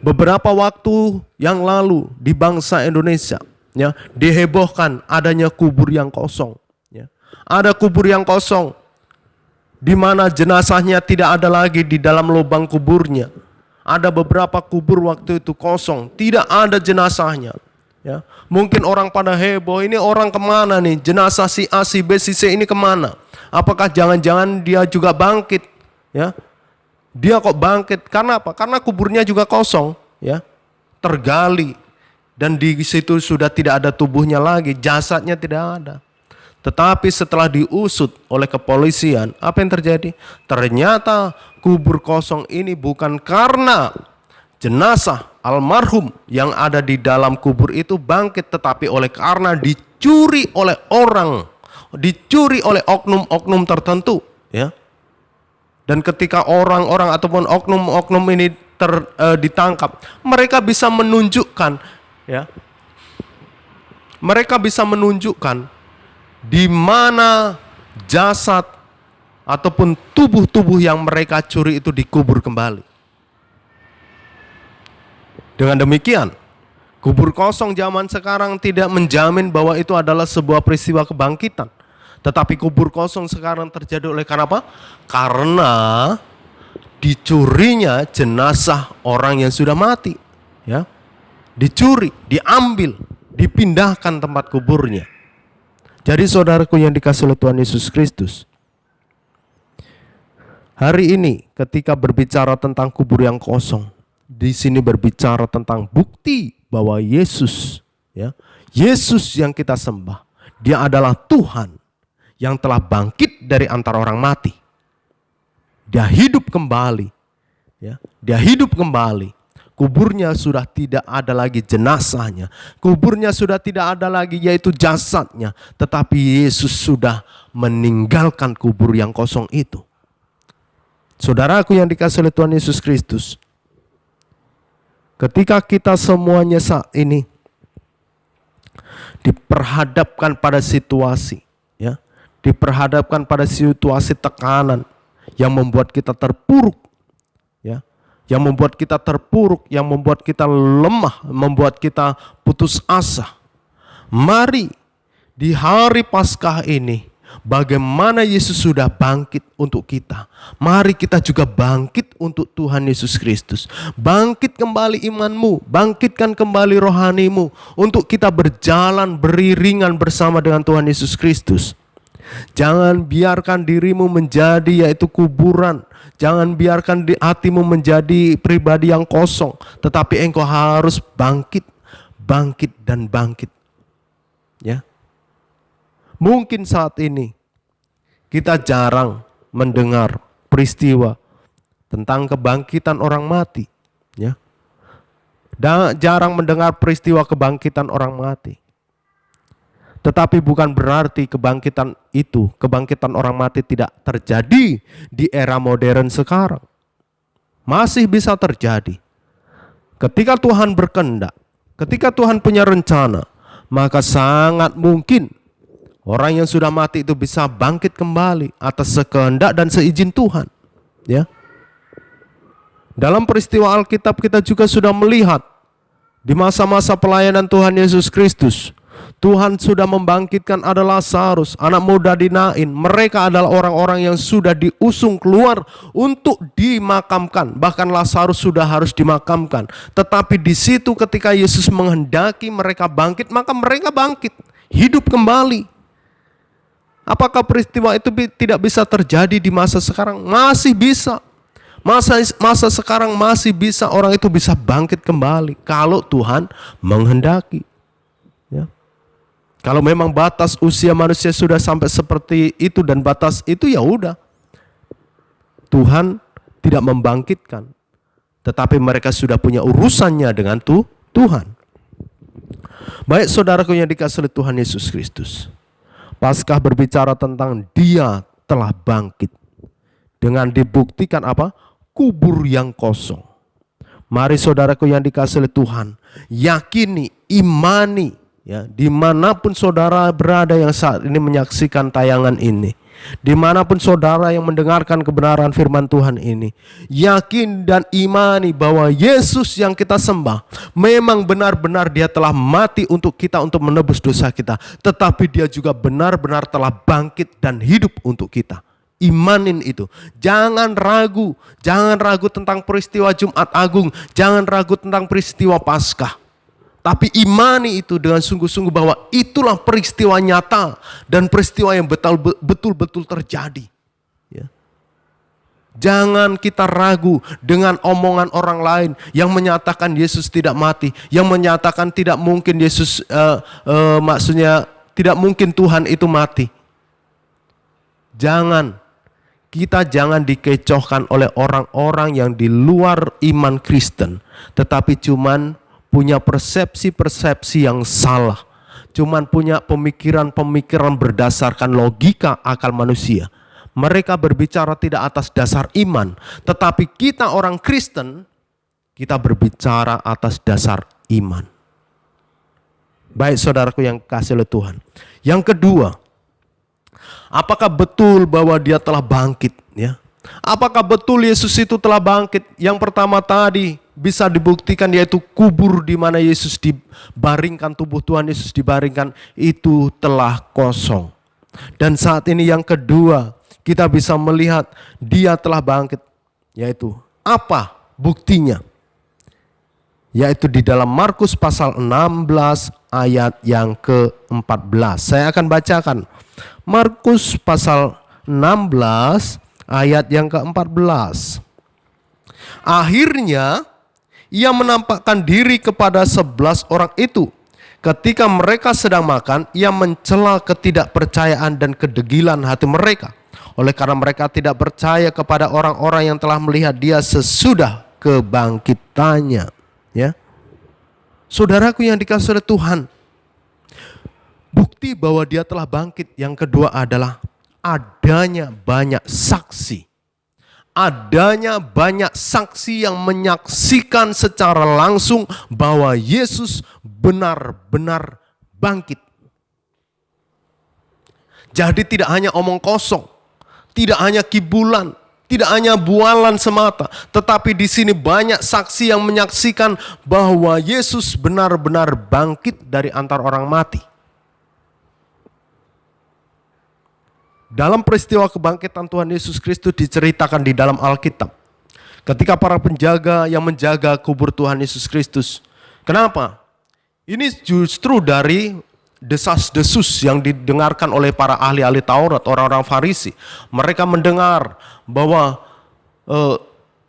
Beberapa waktu yang lalu di bangsa Indonesia, ya, dihebohkan adanya kubur yang kosong. Ya. Ada kubur yang kosong di mana jenazahnya tidak ada lagi di dalam lubang kuburnya. Ada beberapa kubur waktu itu kosong, tidak ada jenazahnya. Ya, mungkin orang pada heboh, ini orang kemana nih? Jenazah si A, si B, si C ini kemana? Apakah jangan-jangan dia juga bangkit? Ya, dia kok bangkit? Karena apa? Karena kuburnya juga kosong, ya, tergali, dan di situ sudah tidak ada tubuhnya lagi, jasadnya tidak ada. Tetapi setelah diusut oleh kepolisian, apa yang terjadi? Ternyata kubur kosong ini bukan karena jenazah almarhum yang ada di dalam kubur itu bangkit, tetapi oleh karena dicuri oleh orang, dicuri oleh oknum-oknum tertentu, ya. Dan ketika orang-orang ataupun oknum-oknum ini ditangkap, mereka bisa menunjukkan, ya, mereka bisa menunjukkan di mana jasad ataupun tubuh-tubuh yang mereka curi itu dikubur kembali. Dengan demikian, kubur kosong zaman sekarang tidak menjamin bahwa itu adalah sebuah peristiwa kebangkitan. Tetapi kubur kosong sekarang terjadi oleh karena apa? Karena dicurinya jenazah orang yang sudah mati, ya. Dicuri, diambil, dipindahkan tempat kuburnya. Jadi saudaraku yang dikasihi oleh Tuhan Yesus Kristus, hari ini ketika berbicara tentang kubur yang kosong, di sini berbicara tentang bukti bahwa Yesus, ya, Yesus yang kita sembah, dia adalah Tuhan yang telah bangkit dari antara orang mati. Dia hidup kembali, ya, dia hidup kembali. Kuburnya sudah tidak ada lagi jenazahnya. Kuburnya sudah tidak ada lagi yaitu jasadnya. Tetapi Yesus sudah meninggalkan kubur yang kosong itu. Saudaraku yang dikasihi oleh Tuhan Yesus Kristus, ketika kita semuanya saat ini diperhadapkan pada situasi, ya, diperhadapkan pada situasi tekanan yang membuat kita terpuruk, ya, yang membuat kita terpuruk, yang membuat kita lemah, membuat kita putus asa. Mari di hari Paskah ini, bagaimana Yesus sudah bangkit untuk kita, mari kita juga bangkit untuk Tuhan Yesus Kristus. Bangkit kembali imanmu, bangkitkan kembali rohanimu, untuk kita berjalan beriringan bersama dengan Tuhan Yesus Kristus. Jangan biarkan dirimu menjadi yaitu kuburan. Jangan biarkan hatimu menjadi pribadi yang kosong. Tetapi engkau harus bangkit, bangkit dan bangkit, ya. Mungkin saat ini kita jarang mendengar peristiwa tentang kebangkitan orang mati, ya. Dan jarang mendengar peristiwa kebangkitan orang mati. Tetapi bukan berarti kebangkitan itu, kebangkitan orang mati tidak terjadi di era modern sekarang. Masih bisa terjadi. Ketika Tuhan berkehendak, ketika Tuhan punya rencana, maka sangat mungkin orang yang sudah mati itu bisa bangkit kembali atas sekehendak dan seizin Tuhan, ya. Dalam peristiwa Alkitab kita juga sudah melihat di masa-masa pelayanan Tuhan Yesus Kristus, Tuhan sudah membangkitkan ada Lazarus, anak muda di Nain. Mereka adalah orang-orang yang sudah diusung keluar untuk dimakamkan. Bahkan Lazarus sudah harus dimakamkan. Tetapi di situ ketika Yesus menghendaki mereka bangkit, maka mereka bangkit, hidup kembali. Apakah peristiwa itu tidak bisa terjadi di masa sekarang? Masih bisa. Masa sekarang masih bisa, orang itu bisa bangkit kembali kalau Tuhan menghendaki. Ya. Kalau memang batas usia manusia sudah sampai seperti itu dan batas itu, ya udah, Tuhan tidak membangkitkan. Tetapi mereka sudah punya urusannya dengan Tuhan. Baik saudaraku yang dikasihi oleh Tuhan Yesus Kristus, Paskah berbicara tentang Dia telah bangkit. Dengan dibuktikan apa? Kubur yang kosong. Mari saudaraku yang dikasihi oleh Tuhan, yakini, imani, ya, dimanapun saudara berada yang saat ini menyaksikan tayangan ini, dimanapun saudara yang mendengarkan kebenaran firman Tuhan ini, yakin dan imani bahwa Yesus yang kita sembah memang benar-benar Dia telah mati untuk kita, untuk menebus dosa kita, tetapi Dia juga benar-benar telah bangkit dan hidup untuk kita. Imanin itu. Jangan ragu tentang peristiwa Jumat Agung, jangan ragu tentang peristiwa Paskah. Tapi imani itu dengan sungguh-sungguh bahwa itulah peristiwa nyata dan peristiwa yang betul-betul terjadi. Ya. Jangan kita ragu dengan omongan orang lain yang menyatakan Yesus tidak mati, yang menyatakan tidak mungkin Yesus, maksudnya tidak mungkin Tuhan itu mati. Kita jangan dikecohkan oleh orang-orang yang di luar iman Kristen, tetapi cuman punya persepsi-persepsi yang salah, cuman punya pemikiran-pemikiran berdasarkan logika akal manusia. Mereka berbicara tidak atas dasar iman, tetapi kita orang Kristen, kita berbicara atas dasar iman. Baik saudaraku yang kasih oleh Tuhan. Yang kedua, apakah betul bahwa dia telah bangkit? Ya. Apakah betul Yesus itu telah bangkit? Yang pertama tadi bisa dibuktikan, yaitu kubur di mana Yesus dibaringkan, tubuh Tuhan Yesus dibaringkan itu telah kosong. Dan saat ini yang kedua, kita bisa melihat dia telah bangkit. Yaitu apa buktinya? Yaitu di dalam Markus pasal 16 ayat yang ke-14. Saya akan bacakan. Markus pasal 16 ayat yang ke-14. Akhirnya ia menampakkan diri kepada 11 orang itu. Ketika mereka sedang makan, ia mencela ketidakpercayaan dan kedegilan hati mereka. Oleh karena mereka tidak percaya kepada orang-orang yang telah melihat dia sesudah kebangkitannya. Ya, saudaraku yang dikasihi oleh Tuhan, bukti bahwa dia telah bangkit yang kedua adalah adanya banyak saksi. Adanya banyak saksi yang menyaksikan secara langsung bahwa Yesus benar-benar bangkit. Jadi tidak hanya omong kosong, tidak hanya kibulan, tidak hanya bualan semata, tetapi di sini banyak saksi yang menyaksikan bahwa Yesus benar-benar bangkit dari antara orang mati. Dalam peristiwa kebangkitan Tuhan Yesus Kristus diceritakan di dalam Alkitab. Ketika para penjaga yang menjaga kubur Tuhan Yesus Kristus. Kenapa? Ini justru dari desas-desus yang didengarkan oleh para ahli-ahli Taurat, orang-orang Farisi. Mereka mendengar bahwa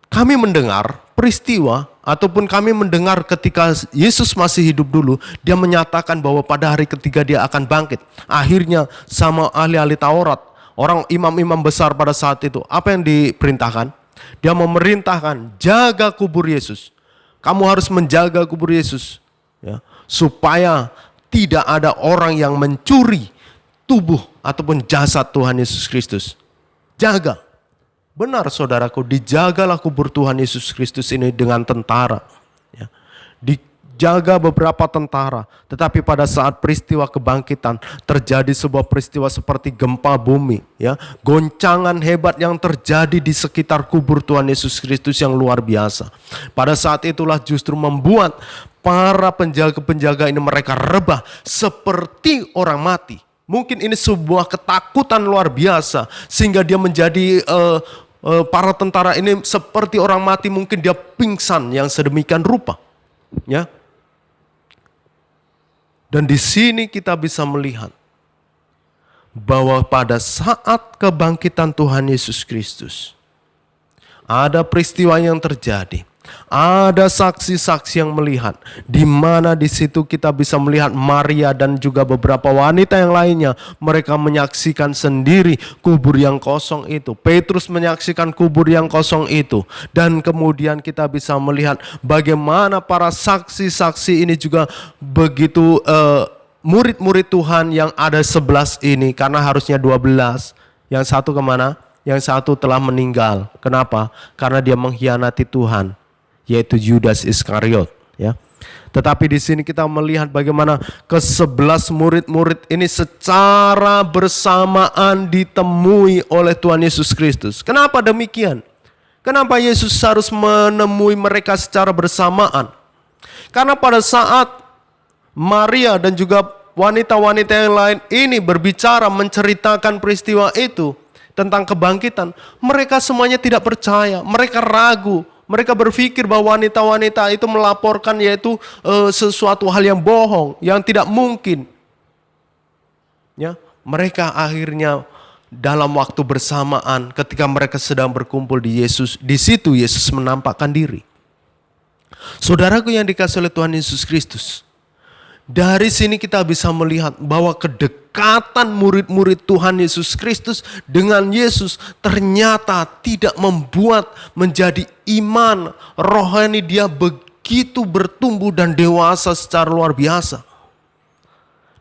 kami mendengar peristiwa ataupun kami mendengar ketika Yesus masih hidup dulu, dia menyatakan bahwa pada hari ketiga dia akan bangkit. Akhirnya sama ahli-ahli Taurat, orang imam-imam besar pada saat itu, apa yang diperintahkan? Dia memerintahkan, jaga kubur Yesus. Kamu harus menjaga kubur Yesus, ya, supaya tidak ada orang yang mencuri tubuh ataupun jasad Tuhan Yesus Kristus. Jaga. Benar saudaraku, dijagalah kubur Tuhan Yesus Kristus ini dengan tentara. Ya. Dijaga beberapa tentara. Tetapi pada saat peristiwa kebangkitan terjadi sebuah peristiwa seperti gempa bumi. Ya. Goncangan hebat yang terjadi di sekitar kubur Tuhan Yesus Kristus yang luar biasa. Pada saat itulah justru membuat para penjaga-penjaga ini mereka rebah seperti orang mati. Mungkin ini sebuah ketakutan luar biasa sehingga dia menjadi para tentara ini seperti orang mati, mungkin dia pingsan yang sedemikian rupa. Ya. Dan di sini kita bisa melihat bahwa pada saat kebangkitan Tuhan Yesus Kristus ada peristiwa yang terjadi. Ada saksi-saksi yang melihat, di mana di situ kita bisa melihat Maria dan juga beberapa wanita yang lainnya. Mereka menyaksikan sendiri kubur yang kosong itu. Petrus menyaksikan kubur yang kosong itu. Dan kemudian kita bisa melihat bagaimana para saksi-saksi ini juga begitu murid-murid Tuhan yang ada 11 ini, karena harusnya 12. Yang satu kemana? Yang satu telah meninggal. Kenapa? Karena dia mengkhianati Tuhan, yaitu Yudas Iskariot, ya. Tetapi di sini kita melihat bagaimana ke-11 murid-murid ini secara bersamaan ditemui oleh Tuhan Yesus Kristus. Kenapa demikian? Kenapa Yesus harus menemui mereka secara bersamaan? Karena pada saat Maria dan juga wanita-wanita yang lain ini berbicara menceritakan peristiwa itu, tentang kebangkitan, mereka semuanya tidak percaya, mereka ragu. Mereka berpikir bahwa wanita-wanita itu melaporkan yaitu sesuatu hal yang bohong, yang tidak mungkin. Ya, mereka akhirnya dalam waktu bersamaan ketika mereka sedang berkumpul di Yesus, di situ Yesus menampakkan diri. Saudaraku yang dikasihi oleh Tuhan Yesus Kristus, dari sini kita bisa melihat bahwa kedekatan murid-murid Tuhan Yesus Kristus dengan Yesus ternyata tidak membuat menjadi iman rohani dia begitu bertumbuh dan dewasa secara luar biasa.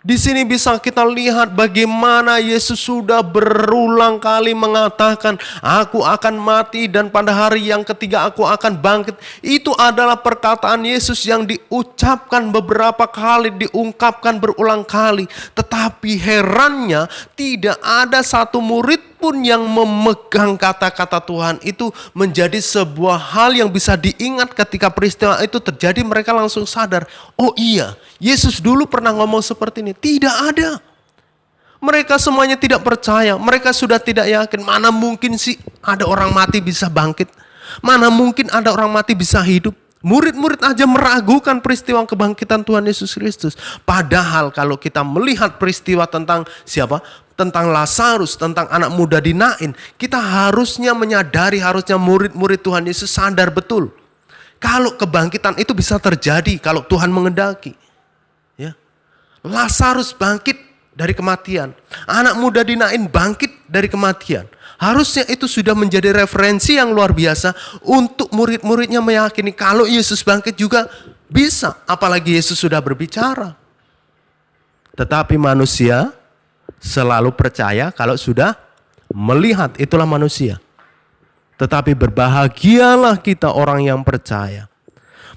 Di sini bisa kita lihat bagaimana Yesus sudah berulang kali mengatakan, aku akan mati dan pada hari yang ketiga aku akan bangkit. Itu adalah perkataan Yesus yang diucapkan beberapa kali, diungkapkan berulang kali. Tetapi herannya tidak ada satu murid pun yang memegang kata-kata Tuhan itu menjadi sebuah hal yang bisa diingat ketika peristiwa itu terjadi. Mereka langsung sadar, oh iya, Yesus dulu pernah ngomong seperti ini. Tidak ada. Mereka semuanya tidak percaya. Mereka sudah tidak yakin. Mana mungkin sih ada orang mati bisa bangkit? Mana mungkin ada orang mati bisa hidup? Murid-murid aja meragukan peristiwa kebangkitan Tuhan Yesus Kristus. Padahal kalau kita melihat peristiwa tentang siapa? Tentang Lazarus, tentang anak muda di Nain, kita harusnya menyadari, harusnya murid-murid Tuhan Yesus sadar betul. Kalau kebangkitan itu bisa terjadi kalau Tuhan mengendaki. Ya. Lazarus bangkit dari kematian. Anak muda di Nain bangkit dari kematian. Harusnya itu sudah menjadi referensi yang luar biasa untuk murid-muridnya meyakini kalau Yesus bangkit juga bisa. Apalagi Yesus sudah berbicara. Tetapi manusia selalu percaya kalau sudah melihat, itulah manusia. Tetapi berbahagialah kita orang yang percaya.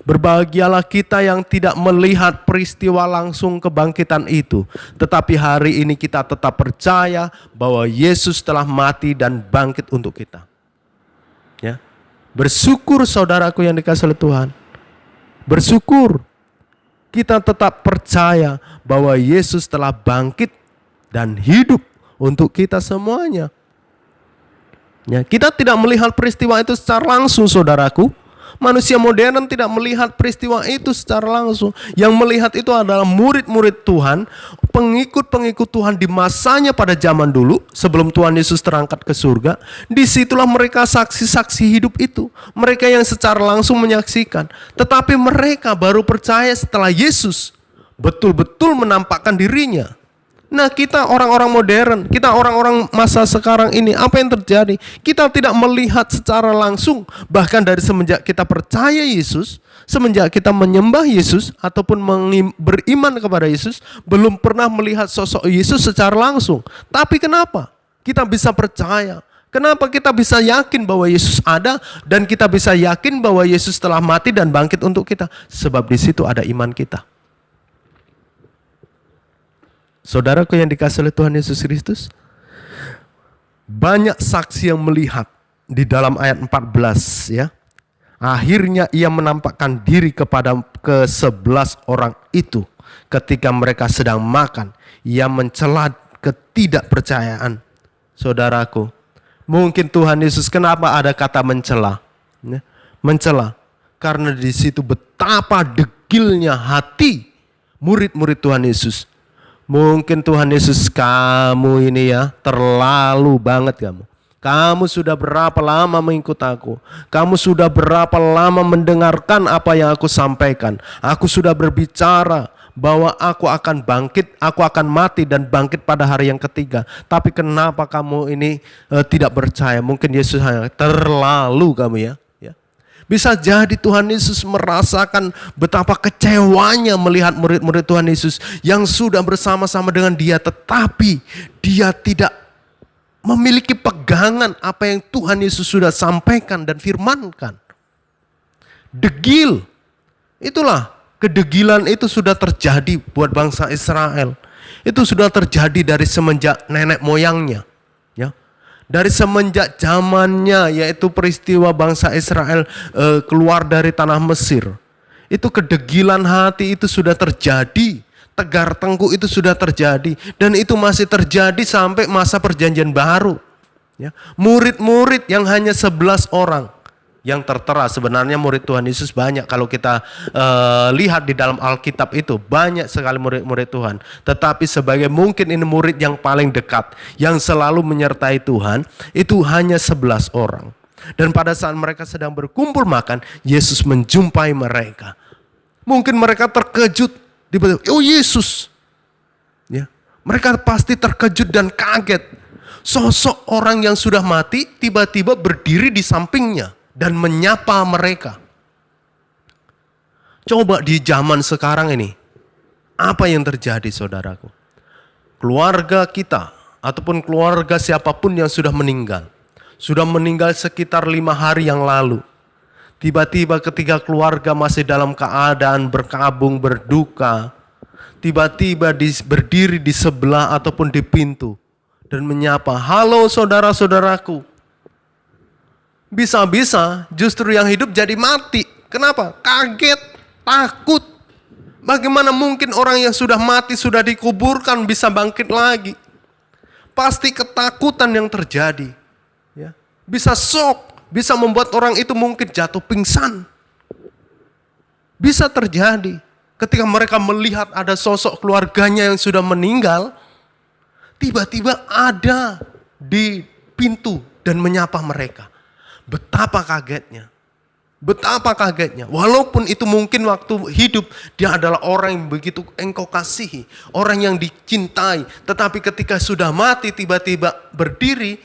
Berbahagialah kita yang tidak melihat peristiwa langsung kebangkitan itu. Tetapi hari ini kita tetap percaya bahwa Yesus telah mati dan bangkit untuk kita. Ya. Bersyukur saudaraku yang dikasihi oleh Tuhan. Bersyukur kita tetap percaya bahwa Yesus telah bangkit dan hidup untuk kita semuanya. Ya, kita tidak melihat peristiwa itu secara langsung, saudaraku. Manusia modern tidak melihat peristiwa itu secara langsung. Yang melihat itu adalah murid-murid Tuhan, pengikut-pengikut Tuhan di masanya pada zaman dulu, sebelum Tuhan Yesus terangkat ke surga. Disitulah mereka saksi-saksi hidup itu. Mereka yang secara langsung menyaksikan. Tetapi mereka baru percaya setelah Yesus betul-betul menampakkan dirinya. Nah, kita orang-orang modern, kita orang-orang masa sekarang ini, apa yang terjadi? Kita tidak melihat secara langsung, bahkan dari semenjak kita percaya Yesus, semenjak kita menyembah Yesus ataupun beriman kepada Yesus, belum pernah melihat sosok Yesus secara langsung. Tapi kenapa kita bisa percaya? Kenapa kita bisa yakin bahwa Yesus ada dan kita bisa yakin bahwa Yesus telah mati dan bangkit untuk kita? Sebab di situ ada iman kita. Saudaraku yang dikasihi oleh Tuhan Yesus Kristus, banyak saksi yang melihat di dalam ayat 14 ya. Akhirnya ia menampakkan diri kepada ke-11 orang itu ketika mereka sedang makan. Ia mencela ketidakpercayaan. Saudaraku, mungkin Tuhan Yesus, kenapa ada kata mencela? Ya, mencela karena di situ betapa degilnya hati murid-murid Tuhan Yesus. Mungkin Tuhan Yesus, kamu ini ya terlalu banget kamu. Kamu sudah berapa lama mengikut aku? Kamu sudah berapa lama mendengarkan apa yang aku sampaikan? Aku sudah berbicara bahwa aku akan bangkit, aku akan mati dan bangkit pada hari yang ketiga. Tapi kenapa kamu ini tidak percaya? Mungkin Yesus hanya terlalu kamu ya. Bisa jadi Tuhan Yesus merasakan betapa kecewanya melihat murid-murid Tuhan Yesus yang sudah bersama-sama dengan dia, tetapi dia tidak memiliki pegangan apa yang Tuhan Yesus sudah sampaikan dan firmankan. Degil, itulah kedegilan itu sudah terjadi buat bangsa Israel. Itu sudah terjadi dari semenjak nenek moyangnya. Dari semenjak zamannya, yaitu peristiwa bangsa Israel keluar dari tanah Mesir. Itu kedegilan hati itu sudah terjadi. Tegar tengkuk itu sudah terjadi. Dan itu masih terjadi sampai masa perjanjian baru. Ya, murid-murid yang hanya 11 orang yang tertera. Sebenarnya murid Tuhan Yesus banyak, kalau kita lihat di dalam Alkitab itu banyak sekali murid-murid Tuhan. Tetapi sebagai mungkin ini murid yang paling dekat, yang selalu menyertai Tuhan, itu hanya 11 orang. Dan pada saat mereka sedang berkumpul makan, Yesus menjumpai mereka. Mungkin mereka terkejut, tiba-tiba, oh Yesus. Ya, mereka pasti terkejut dan kaget. Sosok orang yang sudah mati tiba-tiba berdiri di sampingnya dan menyapa mereka. Coba di zaman sekarang ini, apa yang terjadi saudaraku? Keluarga kita ataupun keluarga siapapun yang sudah meninggal sekitar 5 hari yang lalu. Tiba-tiba ketika keluarga masih dalam keadaan berkabung, berduka, tiba-tiba berdiri di sebelah ataupun di pintu dan menyapa, halo saudara-saudaraku. Bisa-bisa justru yang hidup jadi mati. Kenapa? Kaget, takut. Bagaimana mungkin orang yang sudah mati, sudah dikuburkan bisa bangkit lagi? Pasti ketakutan yang terjadi. Ya. Bisa shock, bisa membuat orang itu mungkin jatuh pingsan. Bisa terjadi ketika mereka melihat ada sosok keluarganya yang sudah meninggal, tiba-tiba ada di pintu dan menyapa mereka. Betapa kagetnya. Betapa kagetnya. Walaupun itu mungkin waktu hidup dia adalah orang yang begitu engkau kasihi, orang yang dicintai, tetapi ketika sudah mati tiba-tiba berdiri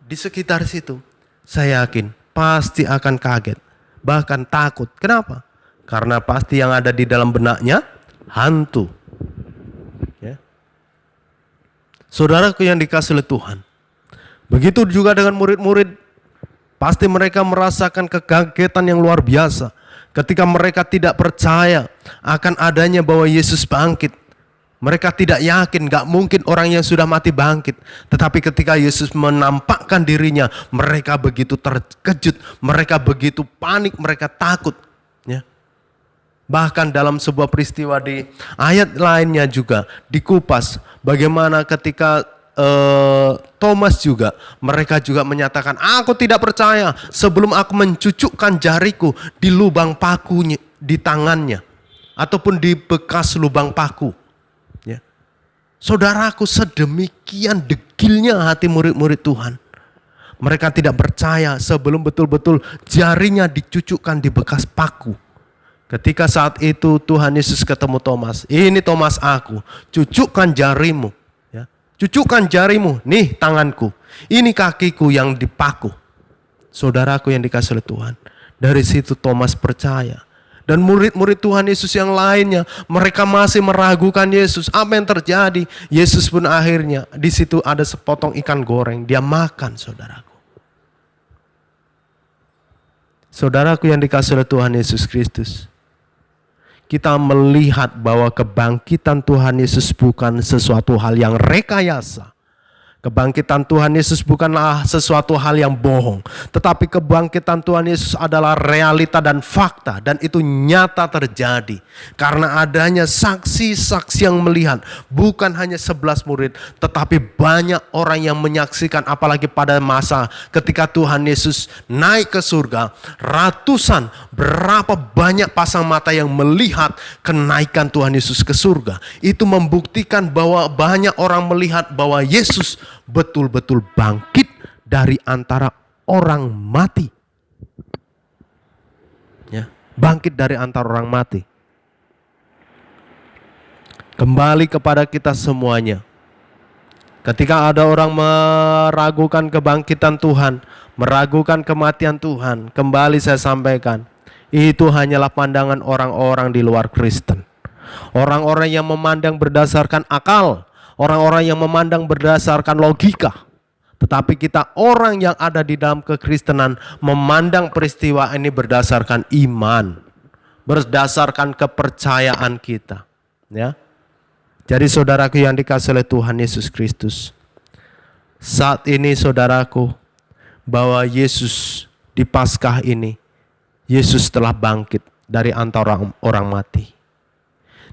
di sekitar situ, saya yakin pasti akan kaget, bahkan takut. Kenapa? Karena pasti yang ada di dalam benaknya hantu. Saudaraku yang dikasihi oleh Tuhan, begitu juga dengan murid-murid, pasti mereka merasakan kekagetan yang luar biasa ketika mereka tidak percaya akan adanya bahwa Yesus bangkit. Mereka tidak yakin, gak mungkin orang yang sudah mati bangkit. Tetapi ketika Yesus menampakkan dirinya, mereka begitu terkejut, mereka begitu panik, mereka takut. Ya. Bahkan dalam sebuah peristiwa di ayat lainnya juga dikupas bagaimana ketika Thomas juga, mereka juga menyatakan, aku tidak percaya sebelum aku mencucukkan jariku di lubang pakunya, di tangannya, ataupun di bekas lubang paku. Ya. Saudaraku, sedemikian degilnya hati murid-murid Tuhan. Mereka tidak percaya sebelum betul-betul jarinya dicucukkan di bekas paku. Ketika saat itu Tuhan Yesus ketemu Thomas, ini Thomas aku, cucukkan jarimu. Ya. Cucukkan jarimu, nih tanganku, ini kakiku yang dipaku. Saudaraku yang dikasihi oleh Tuhan, dari situ Thomas percaya. Dan murid-murid Tuhan Yesus yang lainnya, mereka masih meragukan Yesus. Apa yang terjadi? Yesus pun akhirnya, di situ ada sepotong ikan goreng, dia makan, saudaraku. Saudaraku yang dikasihi oleh Tuhan Yesus Kristus, kita melihat bahwa kebangkitan Tuhan Yesus bukan sesuatu hal yang rekayasa. Kebangkitan Tuhan Yesus bukanlah sesuatu hal yang bohong. Tetapi kebangkitan Tuhan Yesus adalah realita dan fakta. Dan itu nyata terjadi. Karena adanya saksi-saksi yang melihat. Bukan hanya 11 murid. Tetapi banyak orang yang menyaksikan. Apalagi pada masa ketika Tuhan Yesus naik ke surga. Ratusan, berapa banyak pasang mata yang melihat kenaikan Tuhan Yesus ke surga. Itu membuktikan bahwa banyak orang melihat bahwa Yesus betul-betul bangkit dari antara orang mati. Ya, bangkit dari antara orang mati. Kembali kepada kita semuanya. Ketika ada orang meragukan kebangkitan Tuhan, meragukan kematian Tuhan, kembali saya sampaikan, itu hanyalah pandangan orang-orang di luar Kristen. Orang-orang yang memandang berdasarkan akal, orang-orang yang memandang berdasarkan logika. Tetapi kita orang yang ada di dalam kekristenan memandang peristiwa ini berdasarkan iman, berdasarkan kepercayaan kita. Ya. Jadi saudaraku yang dikasihi oleh Tuhan Yesus Kristus, saat ini saudaraku, bahwa Yesus di Paskah ini, Yesus telah bangkit dari antara orang mati.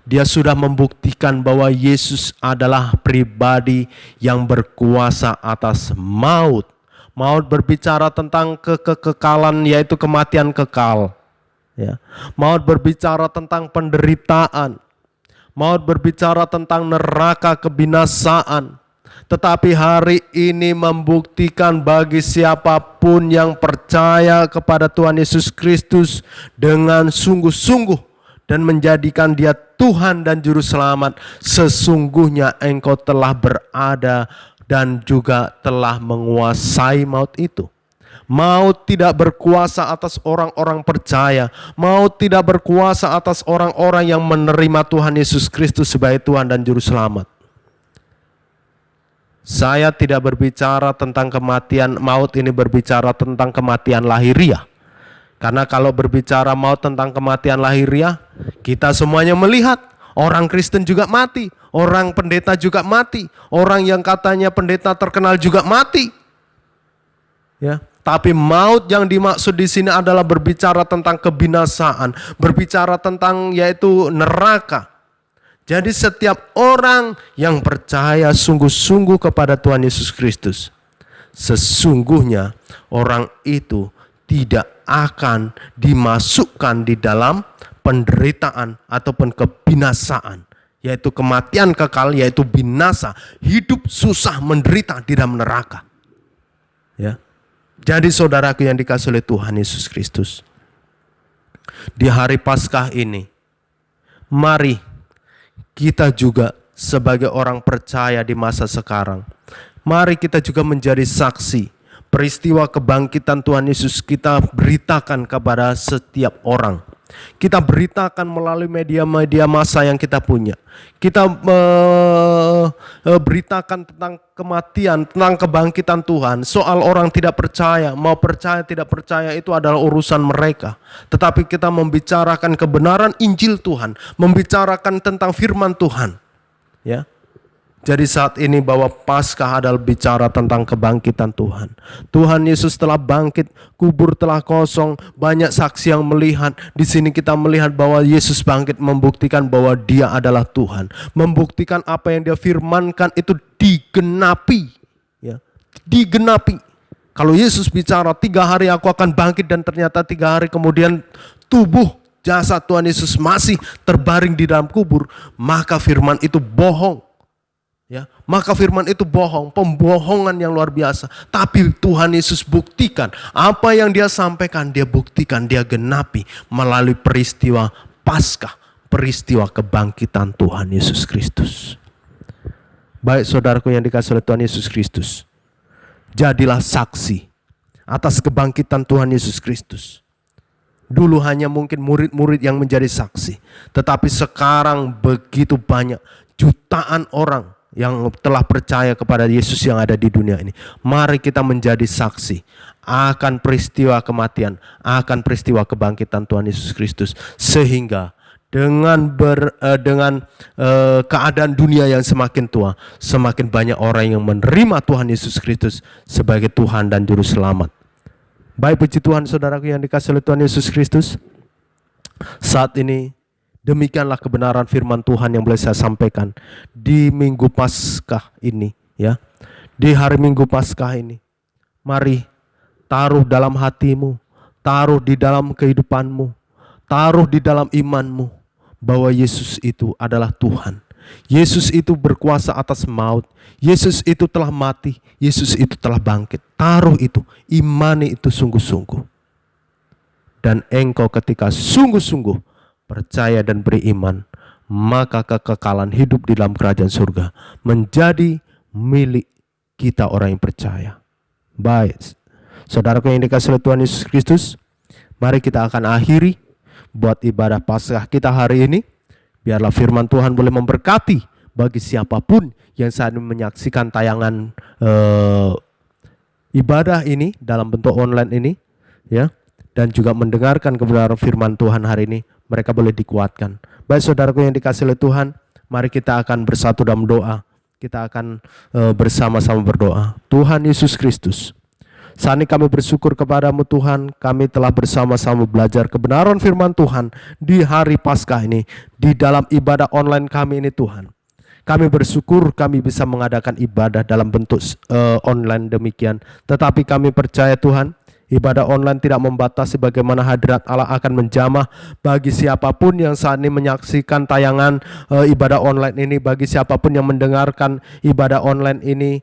Dia sudah membuktikan bahwa Yesus adalah pribadi yang berkuasa atas maut Maut berbicara tentang kekekalan, yaitu kematian kekal. Ya. Maut berbicara tentang penderitaan. Maut berbicara tentang neraka kebinasaan. Tetapi hari ini membuktikan bagi siapapun yang percaya kepada Tuhan Yesus Kristus dengan sungguh-sungguh dan menjadikan Dia Tuhan dan Juru Selamat, sesungguhnya engkau telah berada dan juga telah menguasai maut itu. Maut tidak berkuasa atas orang-orang percaya. Maut tidak berkuasa atas orang-orang yang menerima Tuhan Yesus Kristus sebagai Tuhan dan Juru Selamat. Saya tidak berbicara tentang kematian. Maut ini berbicara tentang kematian lahiriah. Karena kalau berbicara maut tentang kematian lahiriah, kita semuanya melihat orang Kristen juga mati, orang pendeta juga mati, orang yang katanya pendeta terkenal juga mati. Ya, tapi maut yang dimaksud di sini adalah berbicara tentang kebinasaan, berbicara tentang yaitu neraka. Jadi setiap orang yang percaya sungguh-sungguh kepada Tuhan Yesus Kristus, sesungguhnya orang itu tidak akan dimasukkan di dalam penderitaan ataupun kebinasaan, yaitu kematian kekal, yaitu binasa, hidup susah menderita di dalam neraka. Ya. Jadi saudaraku yang dikasihi oleh Tuhan Yesus Kristus, di hari Paskah ini, mari kita juga sebagai orang percaya di masa sekarang, mari kita juga menjadi saksi peristiwa kebangkitan Tuhan Yesus. Kita beritakan kepada setiap orang. Kita beritakan melalui media-media massa yang kita punya. Kita beritakan tentang kematian, tentang kebangkitan Tuhan. Soal orang tidak percaya, mau percaya tidak percaya itu adalah urusan mereka. Tetapi kita membicarakan kebenaran Injil Tuhan, membicarakan tentang firman Tuhan. Ya. Jadi saat ini bahwa Paskah adalah bicara tentang kebangkitan Tuhan. Tuhan Yesus telah bangkit, kubur telah kosong, banyak saksi yang melihat. Di sini kita melihat bahwa Yesus bangkit membuktikan bahwa Dia adalah Tuhan. Membuktikan apa yang Dia firmankan itu digenapi. Ya, digenapi. Kalau Yesus bicara 3 hari aku akan bangkit dan ternyata 3 hari kemudian tubuh jasad Tuhan Yesus masih terbaring di dalam kubur, maka firman itu bohong. Ya, maka firman itu bohong, pembohongan yang luar biasa. Tapi Tuhan Yesus buktikan apa yang Dia sampaikan, Dia buktikan, Dia genapi melalui peristiwa Paskah, peristiwa kebangkitan Tuhan Yesus Kristus. Baik saudaraku yang dikasihi oleh Tuhan Yesus Kristus, jadilah saksi atas kebangkitan Tuhan Yesus Kristus. Dulu hanya mungkin murid-murid yang menjadi saksi, tetapi sekarang begitu banyak, jutaan orang yang telah percaya kepada Yesus yang ada di dunia ini. Mari kita menjadi saksi akan peristiwa kematian, akan peristiwa kebangkitan Tuhan Yesus Kristus, sehingga dengan keadaan dunia yang semakin tua, semakin banyak orang yang menerima Tuhan Yesus Kristus sebagai Tuhan dan Juru Selamat. Baik, puji Tuhan saudaraku yang dikasihi oleh Tuhan Yesus Kristus. Saat ini demikianlah kebenaran firman Tuhan yang boleh saya sampaikan di Minggu Paskah ini, ya. Di hari Minggu Paskah ini, mari taruh dalam hatimu, taruh di dalam kehidupanmu, taruh di dalam imanmu bahwa Yesus itu adalah Tuhan. Yesus itu berkuasa atas maut. Yesus itu telah mati. Yesus itu telah bangkit. Taruh itu, imani itu sungguh-sungguh. Dan engkau ketika sungguh-sungguh percaya dan beriman, maka kekekalan hidup di dalam kerajaan surga menjadi milik kita orang yang percaya. Baik, saudaraku yang dikasihi oleh Tuhan Yesus Kristus, mari kita akan akhiri buat ibadah Paskah kita hari ini. Biarlah firman Tuhan boleh memberkati bagi siapapun yang saat ini menyaksikan tayangan ibadah ini dalam bentuk online ini, ya, dan juga mendengarkan kebenaran firman Tuhan hari ini. Mereka boleh dikuatkan. Baik saudaraku yang dikasihi oleh Tuhan, mari kita akan bersatu dalam doa. Kita akan bersama-sama berdoa. Tuhan Yesus Kristus, saat ini kami bersyukur kepadamu Tuhan, kami telah bersama-sama belajar kebenaran firman Tuhan di hari Paskah ini, di dalam ibadah online kami ini Tuhan. Kami bersyukur kami bisa mengadakan ibadah dalam bentuk online demikian. Tetapi kami percaya Tuhan, ibadah online tidak membatasi bagaimana hadirat Allah akan menjamah bagi siapapun yang saat ini menyaksikan tayangan ibadah online ini, bagi siapapun yang mendengarkan ibadah online ini,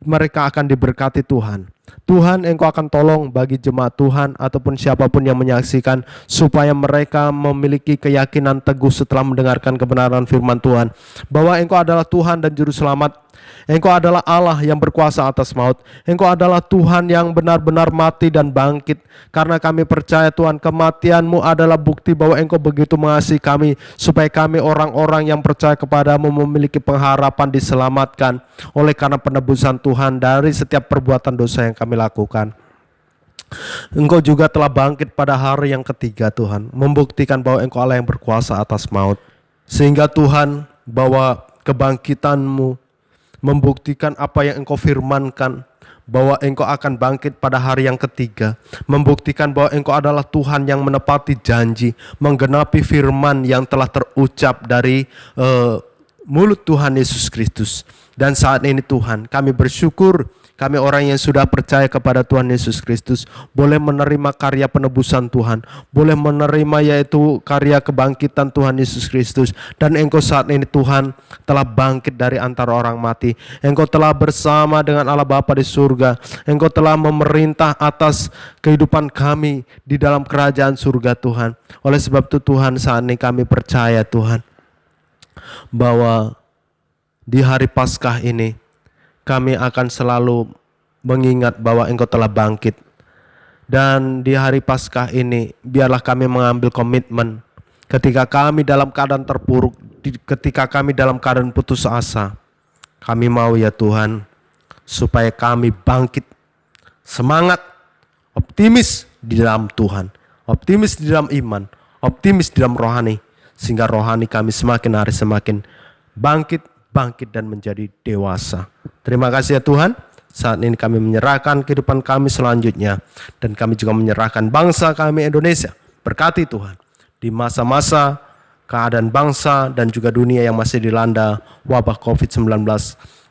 mereka akan diberkati Tuhan. Tuhan, Engkau akan tolong bagi jemaat Tuhan ataupun siapapun yang menyaksikan, supaya mereka memiliki keyakinan teguh setelah mendengarkan kebenaran firman Tuhan, bahwa Engkau adalah Tuhan dan Juru Selamat. Engkau adalah Allah yang berkuasa atas maut. Engkau adalah Tuhan yang benar-benar mati dan bangkit. Karena kami percaya Tuhan, kematian-Mu adalah bukti bahwa Engkau begitu mengasihi kami, supaya kami orang-orang yang percaya kepadamu memiliki pengharapan diselamatkan oleh karena penebusan Tuhan dari setiap perbuatan dosa yang kami lakukan. Engkau juga telah bangkit pada hari yang ketiga Tuhan, membuktikan bahwa Engkau Allah yang berkuasa atas maut. Sehingga Tuhan, bahwa kebangkitan-Mu membuktikan apa yang Engkau firmankan, bahwa Engkau akan bangkit pada hari yang ketiga, membuktikan bahwa Engkau adalah Tuhan yang menepati janji, menggenapi firman yang telah terucap dari mulut Tuhan Yesus Kristus. Dan saat ini Tuhan, kami bersyukur kami orang yang sudah percaya kepada Tuhan Yesus Kristus boleh menerima karya penebusan Tuhan, boleh menerima yaitu karya kebangkitan Tuhan Yesus Kristus. Dan Engkau saat ini Tuhan telah bangkit dari antara orang mati. Engkau telah bersama dengan Allah Bapa di surga. Engkau telah memerintah atas kehidupan kami di dalam kerajaan surga Tuhan. Oleh sebab itu Tuhan, saat ini kami percaya Tuhan, bahwa di hari Paskah ini kami akan selalu mengingat bahwa Engkau telah bangkit. Dan di hari Paskah ini biarlah kami mengambil komitmen, ketika kami dalam keadaan terpuruk, ketika kami dalam keadaan putus asa, kami mau ya Tuhan, supaya kami bangkit semangat, optimis di dalam Tuhan, optimis di dalam iman, optimis di dalam rohani, sehingga rohani kami semakin hari semakin bangkit dan menjadi dewasa. Terima kasih ya Tuhan. Saat ini kami menyerahkan kehidupan kami selanjutnya, dan kami juga menyerahkan bangsa kami Indonesia. Berkati Tuhan di masa-masa keadaan bangsa dan juga dunia yang masih dilanda wabah COVID-19.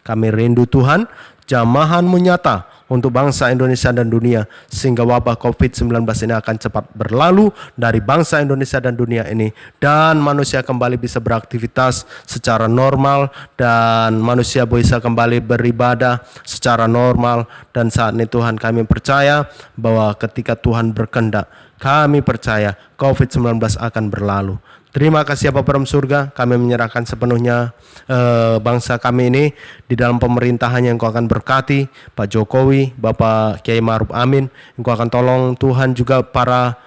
Kami rindu Tuhan, jamahan-Mu nyata untuk bangsa Indonesia dan dunia, sehingga wabah COVID-19 ini akan cepat berlalu dari bangsa Indonesia dan dunia ini, dan manusia kembali bisa beraktivitas secara normal, dan manusia bisa kembali beribadah secara normal. Dan saat ini Tuhan, kami percaya bahwa ketika Tuhan berkehendak, kami percaya COVID-19 akan berlalu. Terima kasih Bapa dalam surga, kami menyerahkan sepenuhnya bangsa kami ini di dalam pemerintahan yang Engkau akan berkati, Pak Jokowi, Bapak Kiai Ma'ruf Amin. Engkau akan tolong Tuhan juga para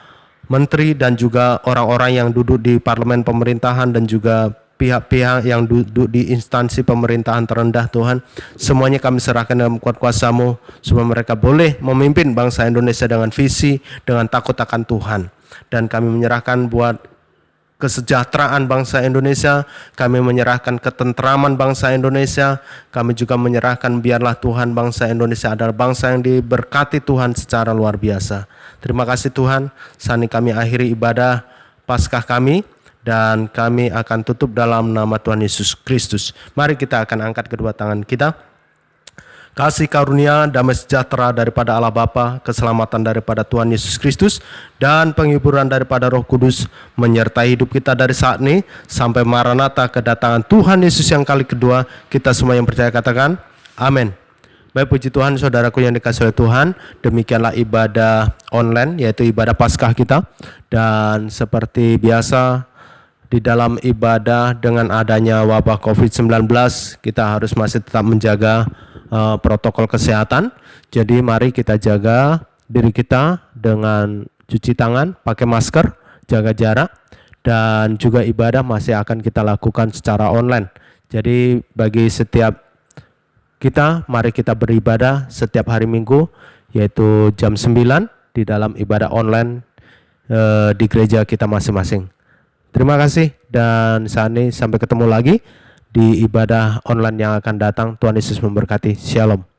menteri dan juga orang-orang yang duduk di parlemen pemerintahan dan juga pihak-pihak yang duduk di instansi pemerintahan terendah Tuhan. Semuanya kami serahkan dalam kuat kuasa-Mu, supaya mereka boleh memimpin bangsa Indonesia dengan visi, dengan takut akan Tuhan. Dan kami menyerahkan buat kesejahteraan bangsa Indonesia, kami menyerahkan ketentraman bangsa Indonesia, kami juga menyerahkan biarlah Tuhan bangsa Indonesia adalah bangsa yang diberkati Tuhan secara luar biasa. Terima kasih Tuhan, saat ini kami akhiri ibadah Paskah kami, dan kami akan tutup dalam nama Tuhan Yesus Kristus. Mari kita akan angkat kedua tangan kita. Kasih karunia, damai sejahtera daripada Allah Bapa, keselamatan daripada Tuhan Yesus Kristus, dan penghiburan daripada Roh Kudus menyertai hidup kita dari saat ini sampai Maranatha, kedatangan Tuhan Yesus yang kali kedua. Kita semua yang percaya katakan amin. Baik, puji Tuhan saudaraku yang dikasihi oleh Tuhan, demikianlah ibadah online, yaitu ibadah Paskah kita. Dan seperti biasa di dalam ibadah, dengan adanya wabah COVID-19, kita harus masih tetap menjaga protokol kesehatan. Jadi mari kita jaga diri kita dengan cuci tangan, pakai masker, jaga jarak, dan juga ibadah masih akan kita lakukan secara online. Jadi bagi setiap kita, mari kita beribadah setiap hari Minggu, yaitu jam 9 di dalam ibadah online di gereja kita masing-masing. Terima kasih, dan saat ini sampai ketemu lagi di ibadah online yang akan datang. Tuhan Yesus memberkati. Shalom.